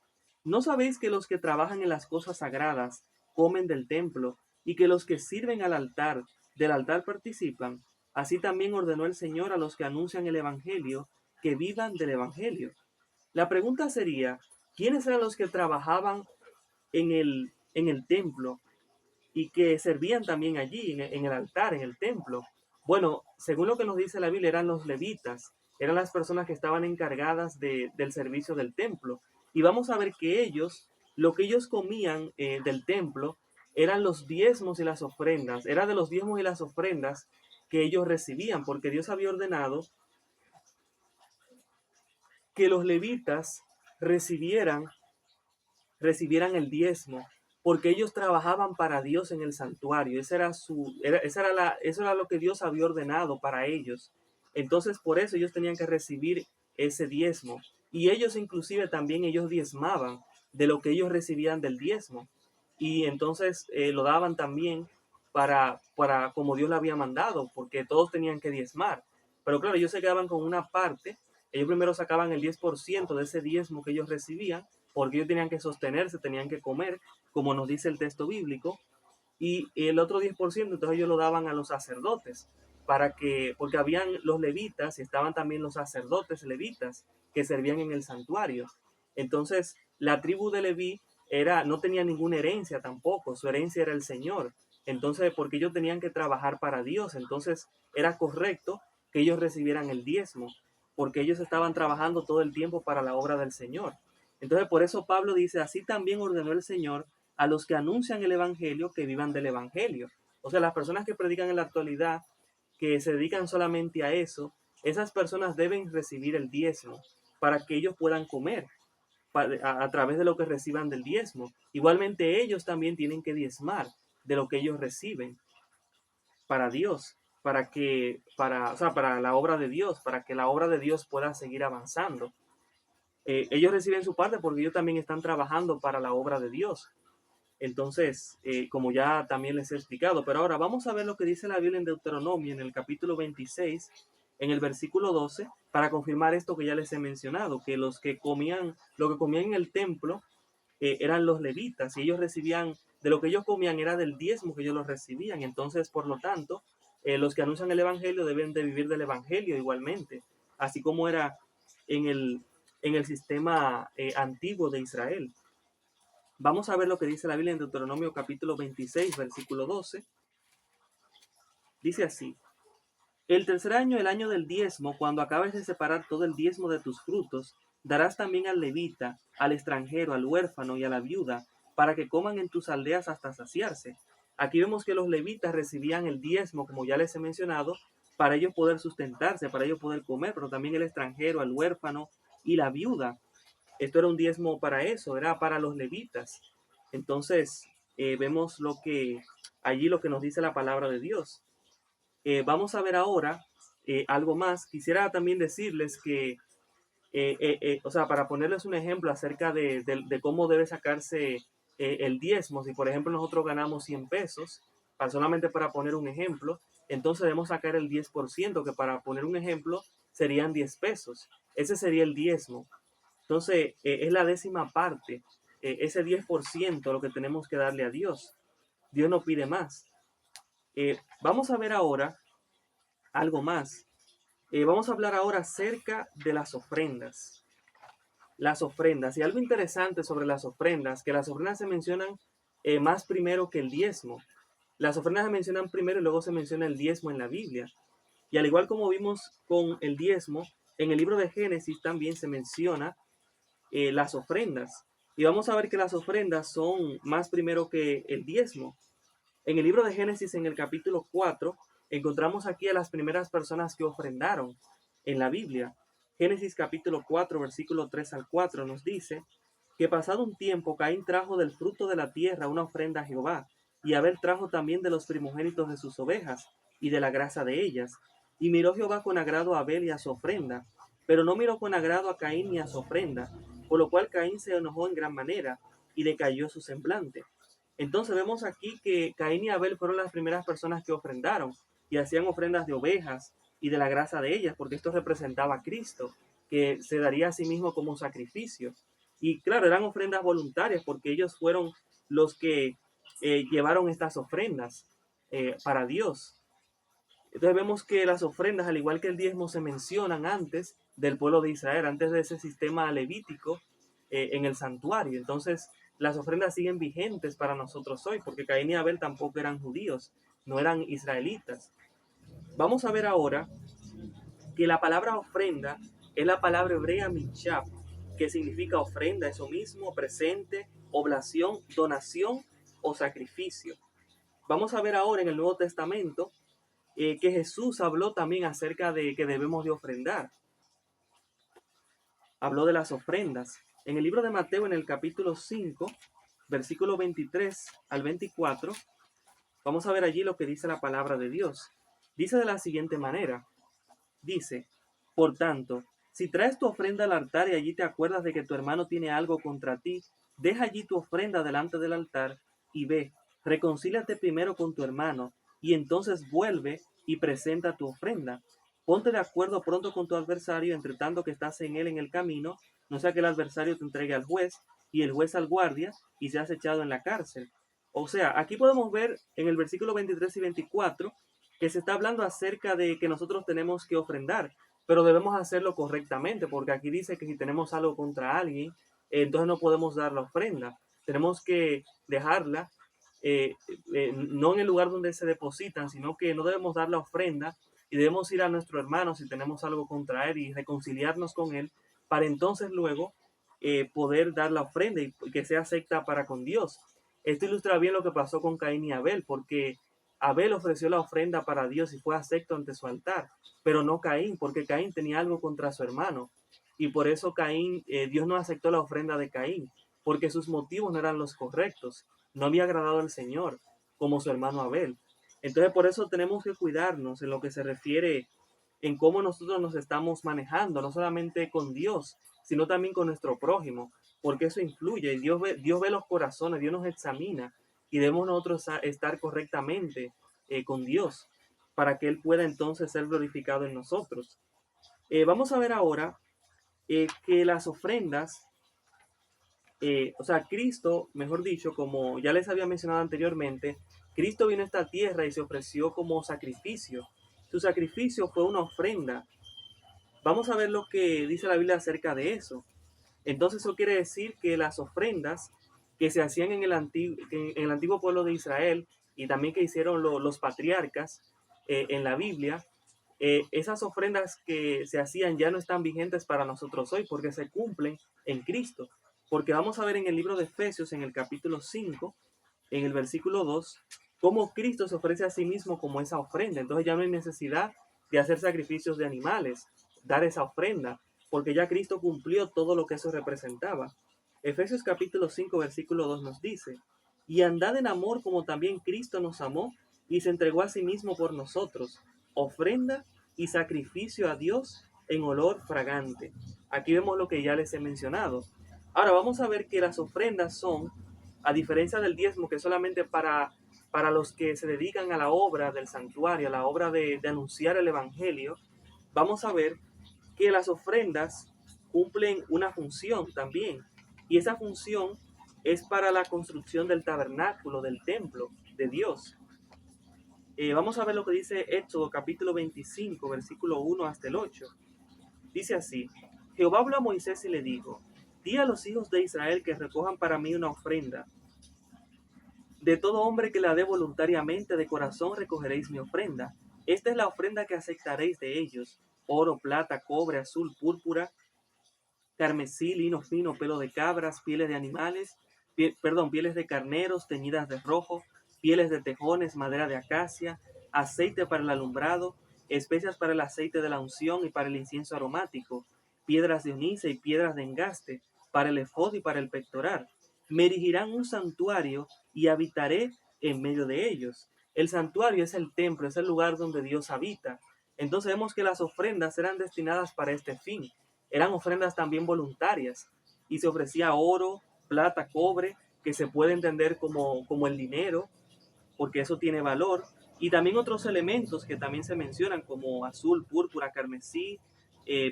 ¿No sabéis que los que trabajan en las cosas sagradas comen del templo y que los que sirven del altar participan? Así también ordenó el Señor a los que anuncian el Evangelio que vivan del Evangelio. La pregunta sería, ¿quiénes eran los que trabajaban en el templo y que servían también allí, en el altar, en el templo? Bueno, según lo que nos dice la Biblia, eran los levitas, eran las personas que estaban encargadas del servicio del templo. Y vamos a ver que ellos, lo que ellos comían del templo, eran los diezmos y las ofrendas. Era de los diezmos y las ofrendas que ellos recibían, porque Dios había ordenado que los levitas recibieran el diezmo, porque ellos trabajaban para Dios en el santuario. Eso era lo que Dios había ordenado para ellos. Entonces, por eso ellos tenían que recibir ese diezmo. Y ellos inclusive también ellos diezmaban de lo que ellos recibían del diezmo. Y entonces lo daban también para como Dios lo había mandado, porque todos tenían que diezmar. Pero claro, ellos se quedaban con una parte. Ellos primero sacaban el 10% de ese diezmo que ellos recibían, porque ellos tenían que sostenerse, tenían que comer, como nos dice el texto bíblico, y el otro 10% entonces ellos lo daban a los sacerdotes, porque habían los levitas y estaban también los sacerdotes levitas que servían en el santuario. Entonces, la tribu de Leví no tenía ninguna herencia tampoco, su herencia era el Señor. Entonces, porque ellos tenían que trabajar para Dios, entonces era correcto que ellos recibieran el diezmo, porque ellos estaban trabajando todo el tiempo para la obra del Señor. Entonces, por eso Pablo dice, así también ordenó el Señor a los que anuncian el Evangelio que vivan del Evangelio. O sea, las personas que predican en la actualidad, que se dedican solamente a eso, esas personas deben recibir el diezmo para que ellos puedan comer a través de lo que reciban del diezmo. Igualmente ellos también tienen que diezmar de lo que ellos reciben para Dios, o sea, para la obra de Dios, para que la obra de Dios pueda seguir avanzando. Ellos reciben su parte porque ellos también están trabajando para la obra de Dios. Entonces, como ya también les he explicado, pero ahora vamos a ver lo que dice la Biblia en Deuteronomio, en el capítulo 26, en el versículo 12, para confirmar esto que ya les he mencionado, que lo que comían en el templo eran los levitas, y ellos recibían, de lo que ellos comían era del diezmo que ellos los recibían. Entonces, por lo tanto, los que anuncian el Evangelio deben de vivir del Evangelio igualmente, así como era en el sistema antiguo de Israel. Vamos a ver lo que dice la Biblia en Deuteronomio capítulo 26, versículo 12. Dice así: el tercer año, el año del diezmo, cuando acabes de separar todo el diezmo de tus frutos, darás también al levita, al extranjero, al huérfano y a la viuda, para que coman en tus aldeas hasta saciarse. Aquí vemos que los levitas recibían el diezmo, como ya les he mencionado, para ellos poder sustentarse, para ellos poder comer, pero también el extranjero, al huérfano y la viuda. Esto era un diezmo para eso, era para los levitas. Entonces, vemos allí lo que nos dice la palabra de Dios. Vamos a ver ahora algo más. Quisiera también decirles que, o sea, para ponerles un ejemplo acerca de cómo debe sacarse el diezmo, si por ejemplo nosotros ganamos 100 pesos, solamente para poner un ejemplo, entonces debemos sacar el 10%, que para poner un ejemplo serían 10 pesos. Ese sería el diezmo. Entonces, es la décima parte, ese 10% lo que tenemos que darle a Dios. Dios no pide más. Vamos a ver ahora algo más. Vamos a hablar ahora acerca de las ofrendas. Las ofrendas. Y algo interesante sobre las ofrendas, que las ofrendas se mencionan más primero que el diezmo. Las ofrendas se mencionan primero y luego se menciona el diezmo en la Biblia. Y al igual como vimos con el diezmo, en el libro de Génesis también se menciona las ofrendas. Y vamos a ver que las ofrendas son más primero que el diezmo. En el libro de Génesis, en el capítulo 4, encontramos aquí a las primeras personas que ofrendaron en la Biblia. Génesis capítulo 4, versículo 3 al 4 nos dice que pasado un tiempo Caín trajo del fruto de la tierra una ofrenda a Jehová, y Abel trajo también de los primogénitos de sus ovejas y de la grasa de ellas. Y miró Jehová con agrado a Abel y a su ofrenda, pero no miró con agrado a Caín ni a su ofrenda, por lo cual Caín se enojó en gran manera y le cayó su semblante. Entonces vemos aquí que Caín y Abel fueron las primeras personas que ofrendaron y hacían ofrendas de ovejas y de la grasa de ellas, porque esto representaba a Cristo, que se daría a sí mismo como sacrificio. Y claro, eran ofrendas voluntarias porque ellos fueron los que llevaron estas ofrendas para Dios. Entonces vemos que las ofrendas, al igual que el diezmo, se mencionan antes del pueblo de Israel, antes de ese sistema levítico en el santuario. Entonces las ofrendas siguen vigentes para nosotros hoy, porque Caín y Abel tampoco eran judíos, no eran israelitas. Vamos a ver ahora que la palabra ofrenda es la palabra hebrea michap, que significa ofrenda, eso mismo, presente, oblación, donación o sacrificio. Vamos a ver ahora en el Nuevo Testamento que Jesús habló también acerca de que debemos de ofrendar. Habló de las ofrendas. En el libro de Mateo, en el capítulo 5, versículo 23 al 24, vamos a ver allí lo que dice la palabra de Dios. Dice de la siguiente manera, dice, por tanto, si traes tu ofrenda al altar y allí te acuerdas de que tu hermano tiene algo contra ti, deja allí tu ofrenda delante del altar y ve, reconcíliate primero con tu hermano y entonces vuelve y presenta tu ofrenda. Ponte de acuerdo pronto con tu adversario, entre tanto que estás en él en el camino, no sea que el adversario te entregue al juez y el juez al guardia y seas echado en la cárcel. O sea, aquí podemos ver en el versículo 23 y 24 que se está hablando acerca de que nosotros tenemos que ofrendar, pero debemos hacerlo correctamente, porque aquí dice que si tenemos algo contra alguien, entonces no podemos dar la ofrenda. Tenemos que dejarla, no en el lugar donde se depositan, sino que no debemos dar la ofrenda y debemos ir a nuestro hermano si tenemos algo contra él y reconciliarnos con él para entonces luego poder dar la ofrenda y que sea acepta para con Dios. Esto ilustra bien lo que pasó con Caín y Abel, porque Abel ofreció la ofrenda para Dios y fue acepto ante su altar, pero no Caín, porque Caín tenía algo contra su hermano. Y por eso Caín, Dios no aceptó la ofrenda de Caín, porque sus motivos no eran los correctos. No había agradado al Señor, como su hermano Abel. Entonces por eso tenemos que cuidarnos en lo que se refiere en cómo nosotros nos estamos manejando, no solamente con Dios, sino también con nuestro prójimo, porque eso influye. Y Dios ve los corazones, Dios nos examina y debemos nosotros estar correctamente con Dios para que Él pueda entonces ser glorificado en nosotros. Vamos a ver ahora que las ofrendas, o sea, Cristo, mejor dicho, como ya les había mencionado anteriormente, Cristo vino a esta tierra y se ofreció como sacrificio. Su sacrificio fue una ofrenda. Vamos a ver lo que dice la Biblia acerca de eso. Entonces eso quiere decir que las ofrendas que se hacían en el antiguo pueblo de Israel y también que hicieron los patriarcas en la Biblia, esas ofrendas que se hacían ya no están vigentes para nosotros hoy porque se cumplen en Cristo. Porque vamos a ver en el libro de Efesios, en el capítulo 5, en el versículo 2, cómo Cristo se ofrece a sí mismo como esa ofrenda. Entonces ya no hay necesidad de hacer sacrificios de animales, dar esa ofrenda, porque ya Cristo cumplió todo lo que eso representaba. Efesios capítulo 5, versículo 2 nos dice, y andad en amor como también Cristo nos amó y se entregó a sí mismo por nosotros, ofrenda y sacrificio a Dios en olor fragante. Aquí vemos lo que ya les he mencionado. Ahora vamos a ver que las ofrendas son, a diferencia del diezmo, que es solamente para los que se dedican a la obra del santuario, a la obra de anunciar el Evangelio, vamos a ver que las ofrendas cumplen una función también. Y esa función es para la construcción del tabernáculo, del templo de Dios. Vamos a ver lo que dice Éxodo capítulo 25, versículo 1 hasta el 8. Dice así, Jehová habló a Moisés y le dijo, di a los hijos de Israel que recojan para mí una ofrenda. De todo hombre que la dé voluntariamente de corazón recogeréis mi ofrenda. Esta es la ofrenda que aceptaréis de ellos, oro, plata, cobre, azul, púrpura, carmesí, lino fino, pelo de cabras, pieles de animales, pieles de carneros teñidas de rojo, pieles de tejones, madera de acacia, aceite para el alumbrado, especias para el aceite de la unción y para el incienso aromático, piedras de onice y piedras de engaste, para el efod y para el pectoral. Me erigirán un santuario y habitaré en medio de ellos. El santuario es el templo, es el lugar donde Dios habita. Entonces vemos que las ofrendas eran destinadas para este fin. Eran ofrendas también voluntarias y se ofrecía oro, plata, cobre, que se puede entender como el dinero, porque eso tiene valor, y también otros elementos que también se mencionan como azul, púrpura, carmesí,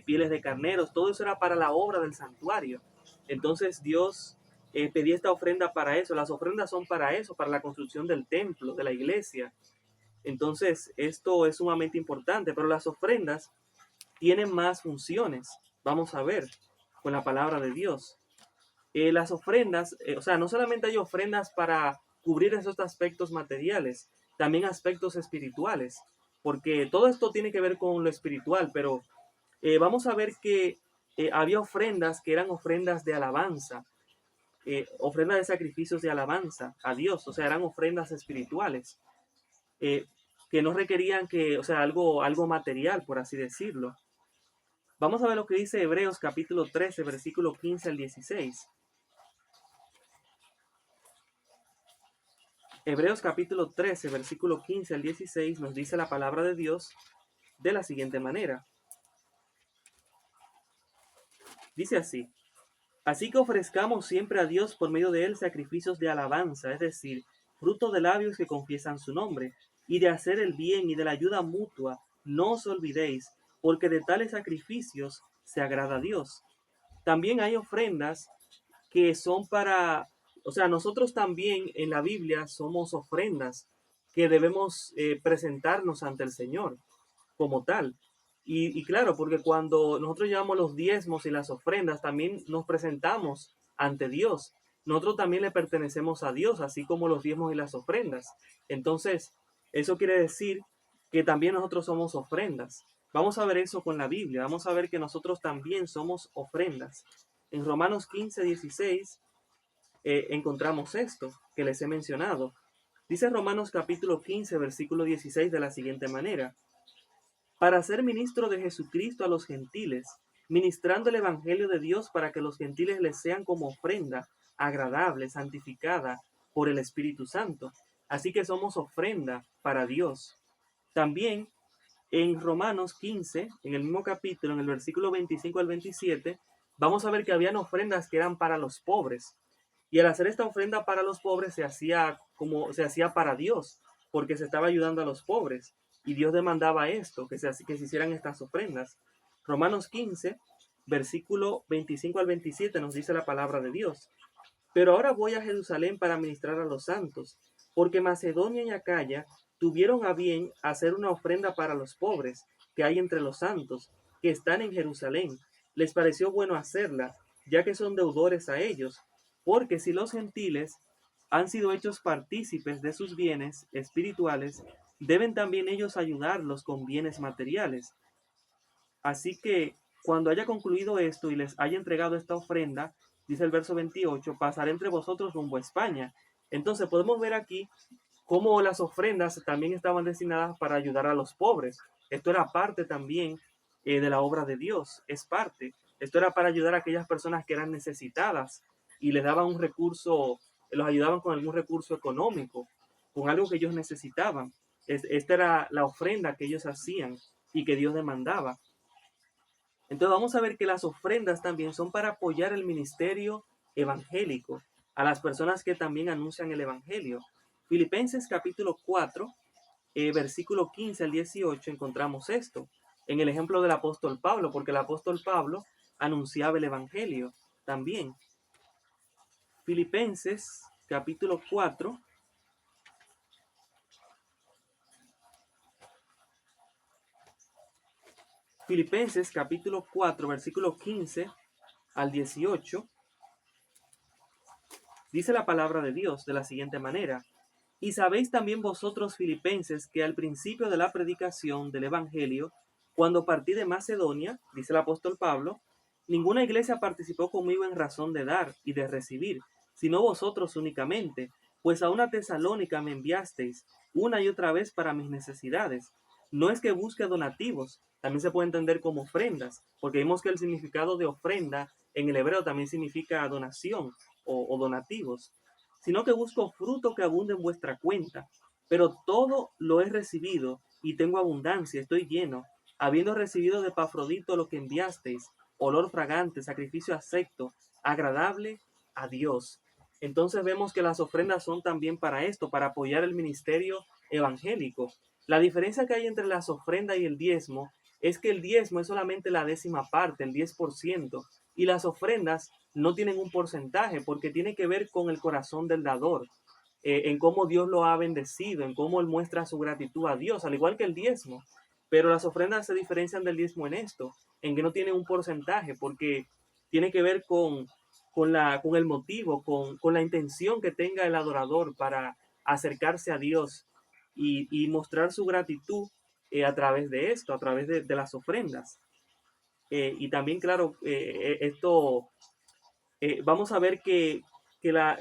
pieles de carneros, todo eso era para la obra del santuario. Entonces Dios pedía esta ofrenda para eso, las ofrendas son para eso, para la construcción del templo, de la iglesia. Entonces esto es sumamente importante, pero las ofrendas tienen más funciones. Vamos a ver con la palabra de Dios. Las ofrendas, o sea, no solamente hay ofrendas para cubrir esos aspectos materiales, también aspectos espirituales, porque todo esto tiene que ver con lo espiritual, pero vamos a ver que había ofrendas que eran ofrendas de alabanza. ofrendas de sacrificios de alabanza a Dios, o sea, eran ofrendas espirituales, eh, que no requerían que, o sea, algo material, por así decirlo. Vamos a ver lo que dice Hebreos capítulo 13, versículo 15 al 16. Hebreos capítulo 13, versículo 15 al 16 nos dice la palabra de Dios de la siguiente manera. Dice así: así que ofrezcamos siempre a Dios por medio de él sacrificios de alabanza, es decir, fruto de labios que confiesan su nombre, y de hacer el bien y de la ayuda mutua, no os olvidéis, porque de tales sacrificios se agrada a Dios. También hay ofrendas que son para, o sea, nosotros también en la Biblia somos ofrendas que debemos presentarnos ante el Señor como tal. Y claro, porque cuando nosotros llevamos los diezmos y las ofrendas, también nos presentamos ante Dios. Nosotros también le pertenecemos a Dios, así como los diezmos y las ofrendas. Entonces, eso quiere decir que también nosotros somos ofrendas. Vamos a ver eso con la Biblia. Vamos a ver que nosotros también somos ofrendas. En Romanos 15, 16 encontramos esto que les he mencionado. Dice Romanos capítulo 15, versículo 16 de la siguiente manera: para ser ministro de Jesucristo a los gentiles, ministrando el evangelio de Dios para que los gentiles les sean como ofrenda agradable, santificada por el Espíritu Santo. Así que somos ofrenda para Dios. También en Romanos 15, en el mismo capítulo, en el versículo 25 al 27, vamos a ver que habían ofrendas que eran para los pobres. Y al hacer esta ofrenda para los pobres se hacía para Dios, porque se estaba ayudando a los pobres. Y Dios demandaba esto, que se hicieran estas ofrendas. Romanos 15, versículo 25 al 27 nos dice la palabra de Dios. Pero ahora voy a Jerusalén para ministrar a los santos, porque Macedonia y Acaya tuvieron a bien hacer una ofrenda para los pobres que hay entre los santos, que están en Jerusalén. Les pareció bueno hacerla, ya que son deudores a ellos, porque si los gentiles han sido hechos partícipes de sus bienes espirituales, deben también ellos ayudarlos con bienes materiales. Así que cuando haya concluido esto y les haya entregado esta ofrenda, dice el verso 28, pasaré entre vosotros rumbo a España. Entonces podemos ver aquí cómo las ofrendas también estaban destinadas para ayudar a los pobres. Esto era parte también de la obra de Dios, es parte. Esto era para ayudar a aquellas personas que eran necesitadas y les daban un recurso, los ayudaban con algún recurso económico, con algo que ellos necesitaban. Esta era la ofrenda que ellos hacían y que Dios demandaba. Entonces vamos a ver que las ofrendas también son para apoyar el ministerio evangélico, a las personas que también anuncian el evangelio. Filipenses capítulo 4, versículo 15 al 18 encontramos esto, en el ejemplo del apóstol Pablo, porque el apóstol Pablo anunciaba el evangelio también. Filipenses capítulo 4, Filipenses capítulo 4, versículo 15 al 18, dice la palabra de Dios de la siguiente manera: y sabéis también vosotros, filipenses, que al principio de la predicación del Evangelio, cuando partí de Macedonia, dice el apóstol Pablo, ninguna iglesia participó conmigo en razón de dar y de recibir, sino vosotros únicamente, pues a una Tesalónica me enviasteis una y otra vez para mis necesidades. No es que busque donativos, también se puede entender como ofrendas, porque vimos que el significado de ofrenda en el hebreo también significa donación o donativos, sino que busco fruto que abunde en vuestra cuenta. Pero todo lo he recibido y tengo abundancia, estoy lleno, habiendo recibido de Epafrodito lo que enviasteis, olor fragante, sacrificio acepto, agradable a Dios. Entonces vemos que las ofrendas son también para esto, para apoyar el ministerio evangélico. La diferencia que hay entre las ofrendas y el diezmo es que el diezmo es solamente la décima parte, el 10%, y las ofrendas no tienen un porcentaje porque tiene que ver con el corazón del dador, en cómo Dios lo ha bendecido, en cómo él muestra su gratitud a Dios, al igual que el diezmo. Pero las ofrendas se diferencian del diezmo en esto, en que no tienen un porcentaje, porque tiene que ver con el motivo, con la intención que tenga el adorador para acercarse a Dios y mostrar su gratitud a través de esto, a través de las ofrendas. Y también, claro, esto vamos a ver que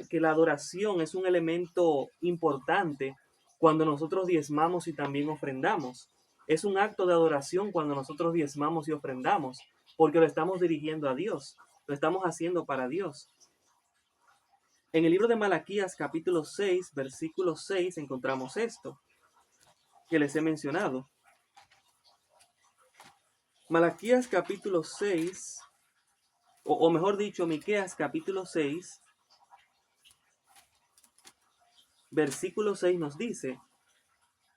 que la adoración es un elemento importante cuando nosotros diezmamos y también ofrendamos. Es un acto de adoración cuando nosotros diezmamos y ofrendamos, porque lo estamos dirigiendo a Dios, lo estamos haciendo para Dios. En el libro de Malaquías capítulo 6, versículo 6, encontramos esto que les he mencionado. Malaquías capítulo 6, o mejor dicho, Miqueas capítulo 6, versículo 6 nos dice: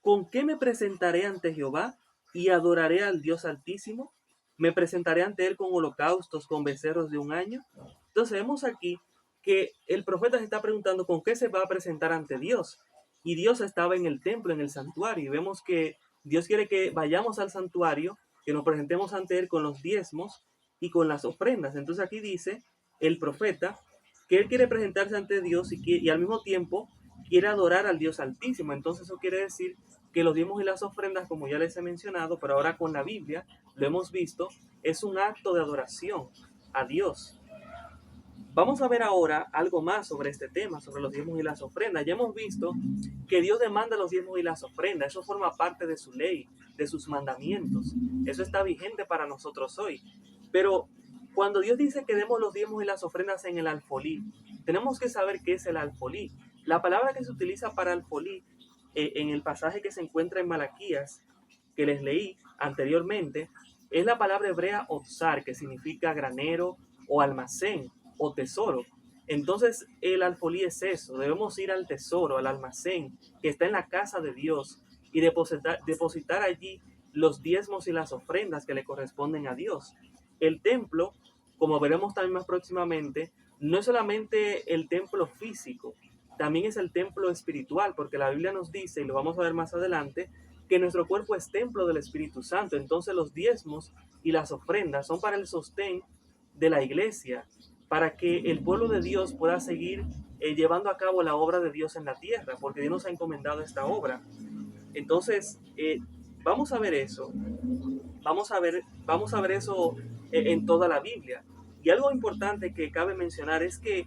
¿con qué me presentaré ante Jehová y adoraré al Dios Altísimo? ¿Me presentaré ante él con holocaustos, con becerros de un año? Entonces vemos aquí que el profeta se está preguntando con qué se va a presentar ante Dios. Y Dios estaba en el templo, en el santuario. Y vemos que Dios quiere que vayamos al santuario, que nos presentemos ante él con los diezmos y con las ofrendas. Entonces aquí dice el profeta que él quiere presentarse ante Dios y al mismo tiempo quiere adorar al Dios Altísimo. Entonces eso quiere decir que los diezmos y las ofrendas, como ya les he mencionado, pero ahora con la Biblia lo hemos visto, es un acto de adoración a Dios. Vamos a ver ahora algo más sobre este tema, sobre los diezmos y las ofrendas. Ya hemos visto que Dios demanda los diezmos y las ofrendas. Eso forma parte de su ley, de sus mandamientos. Eso está vigente para nosotros hoy. Pero cuando Dios dice que demos los diezmos y las ofrendas en el alfolí, tenemos que saber qué es el alfolí. La palabra que se utiliza para alfolí en el pasaje que se encuentra en Malaquías, que les leí anteriormente, es la palabra hebrea otzar, que significa granero o almacén o tesoro. Entonces el alfolí es eso, debemos ir al tesoro, al almacén que está en la casa de Dios y depositar allí los diezmos y las ofrendas que le corresponden a Dios. El templo, como veremos también más próximamente, no es solamente el templo físico, también es el templo espiritual, porque la Biblia nos dice, y lo vamos a ver más adelante, que nuestro cuerpo es templo del Espíritu Santo. Entonces los diezmos y las ofrendas son para el sostén de la iglesia, para que el pueblo de Dios pueda seguir llevando a cabo la obra de Dios en la tierra, porque Dios nos ha encomendado esta obra. Entonces, vamos a ver eso, vamos a ver eso en toda la Biblia. Y algo importante que cabe mencionar es que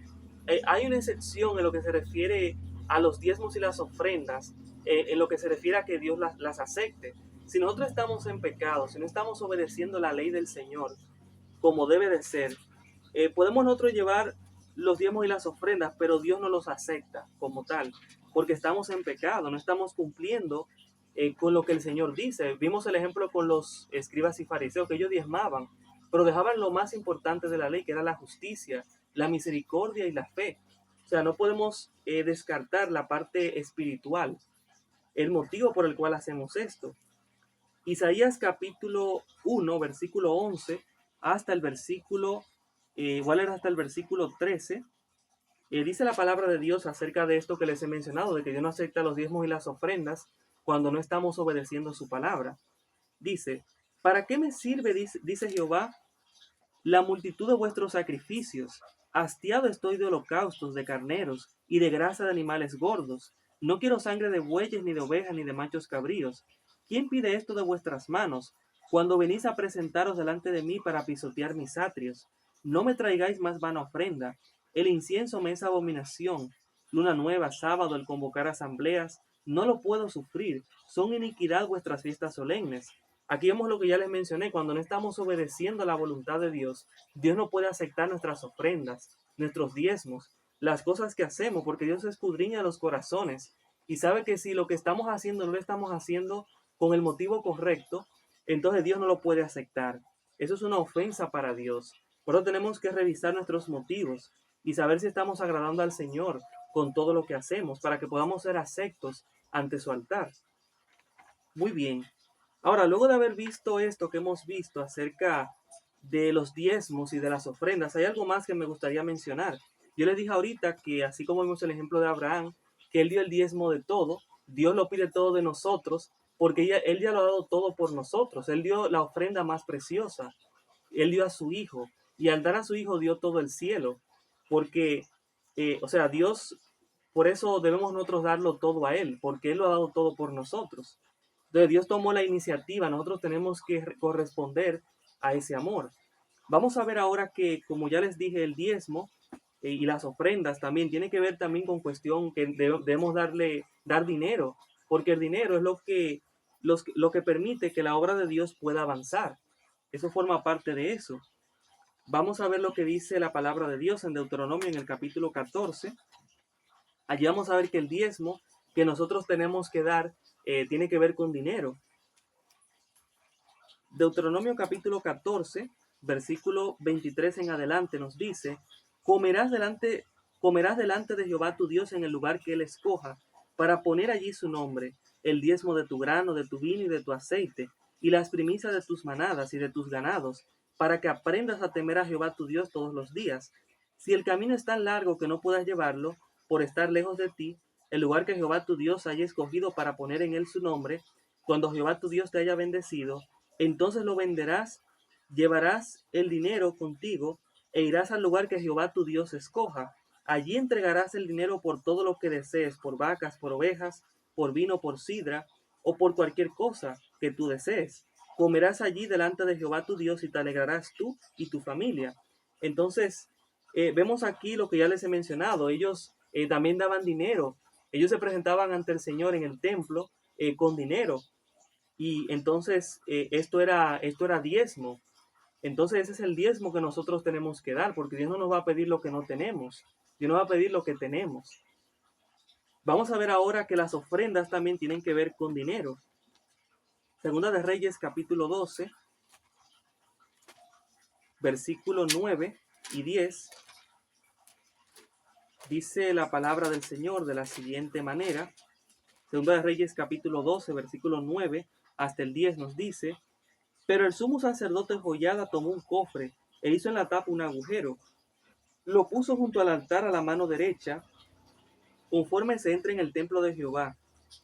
hay una excepción en lo que se refiere a los diezmos y las ofrendas, en lo que se refiere a que Dios las acepte. Si nosotros estamos en pecado, si no estamos obedeciendo la ley del Señor como debe de ser, podemos nosotros llevar los diezmos y las ofrendas, pero Dios no los acepta como tal, porque estamos en pecado, no estamos cumpliendo con lo que el Señor dice. Vimos el ejemplo con los escribas y fariseos, que ellos diezmaban, pero dejaban lo más importante de la ley, que era la justicia, la misericordia y la fe. O sea, no podemos descartar la parte espiritual, el motivo por el cual hacemos esto. Isaías capítulo 1, versículo 11, hasta el versículo, hasta el versículo 13, dice la palabra de Dios acerca de esto que les he mencionado, de que Dios no acepta los diezmos y las ofrendas cuando no estamos obedeciendo su palabra. Dice: ¿para qué me sirve, dice Jehová, la multitud de vuestros sacrificios? Hastiado estoy de holocaustos, de carneros y de grasa de animales gordos. No quiero sangre de bueyes, ni de ovejas, ni de machos cabríos. ¿Quién pide esto de vuestras manos, cuando venís a presentaros delante de mí para pisotear mis atrios? No me traigáis más vana ofrenda. El incienso me es abominación. Luna nueva, sábado, el convocar asambleas, no lo puedo sufrir. Son iniquidad vuestras fiestas solemnes. Aquí vemos lo que ya les mencioné: cuando no estamos obedeciendo la voluntad de Dios, Dios no puede aceptar nuestras ofrendas, nuestros diezmos, las cosas que hacemos, porque Dios escudriña los corazones y sabe que si lo que estamos haciendo no lo estamos haciendo con el motivo correcto, entonces Dios no lo puede aceptar. Eso es una ofensa para Dios. Por eso tenemos que revisar nuestros motivos y saber si estamos agradando al Señor con todo lo que hacemos, para que podamos ser aceptos ante su altar. Muy bien. Ahora, luego de haber visto esto que hemos visto acerca de los diezmos y de las ofrendas, hay algo más que me gustaría mencionar. Yo les dije ahorita que, así como vimos el ejemplo de Abraham, que él dio el diezmo de todo, Dios lo pide todo de nosotros, porque él ya lo ha dado todo por nosotros. Él dio la ofrenda más preciosa. Él dio a su hijo, y al dar a su hijo dio todo el cielo, porque, o sea, Dios, por eso debemos nosotros darlo todo a él, porque él lo ha dado todo por nosotros. Entonces Dios tomó la iniciativa, nosotros tenemos que corresponder a ese amor. Vamos a ver ahora que, como ya les dije, el diezmo y las ofrendas también, tiene que ver también con cuestión que debemos dar dinero, porque el dinero es lo que permite que la obra de Dios pueda avanzar. Eso forma parte de eso. Vamos a ver lo que dice la palabra de Dios en Deuteronomio en el capítulo 14. Allí vamos a ver que el diezmo que nosotros tenemos que dar tiene que ver con dinero. Deuteronomio capítulo 14, versículo 23 en adelante nos dice: comerás delante de Jehová tu Dios en el lugar que él escoja, para poner allí su nombre, el diezmo de tu grano, de tu vino y de tu aceite, y las primicias de tus manadas y de tus ganados, para que aprendas a temer a Jehová tu Dios todos los días. Si el camino es tan largo que no puedas llevarlo, por estar lejos de ti, el lugar que Jehová tu Dios haya escogido para poner en él su nombre, cuando Jehová tu Dios te haya bendecido, entonces lo venderás, llevarás el dinero contigo e irás al lugar que Jehová tu Dios escoja. Allí entregarás el dinero por todo lo que desees, por vacas, por ovejas, por vino, por sidra, o por cualquier cosa que tú desees. Comerás allí delante de Jehová tu Dios y te alegrarás tú y tu familia. Entonces, vemos aquí lo que ya les he mencionado. Ellos también daban dinero. Ellos se presentaban ante el Señor en el templo con dinero. Y entonces esto era diezmo. Entonces ese es el diezmo que nosotros tenemos que dar, porque Dios no nos va a pedir lo que no tenemos. Dios nos va a pedir lo que tenemos. Vamos a ver ahora que las ofrendas también tienen que ver con dinero. Segunda de Reyes capítulo 12, versículo 9 y 10. Dice la palabra del Señor de la siguiente manera. Segunda de Reyes capítulo 12, versículo 9 hasta el 10 nos dice: pero el sumo sacerdote Joiada tomó un cofre e hizo en la tapa un agujero. Lo puso junto al altar a la mano derecha, conforme se entra en el templo de Jehová.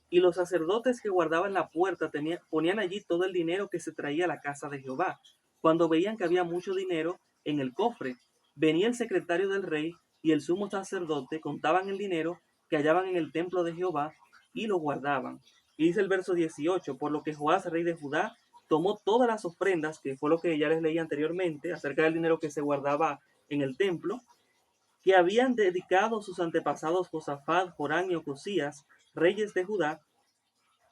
Y los sacerdotes que guardaban la puerta ponían allí todo el dinero que se traía a la casa de Jehová. Cuando veían que había mucho dinero en el cofre, venía el secretario del rey y el sumo sacerdote, contaban el dinero que hallaban en el templo de Jehová y lo guardaban. Y dice el verso 18: por lo que Joás, rey de Judá, tomó todas las ofrendas, que fue lo que ya les leí anteriormente, acerca del dinero que se guardaba en el templo, que habían dedicado sus antepasados Josafat, Jorán y Ocosías, reyes de Judá,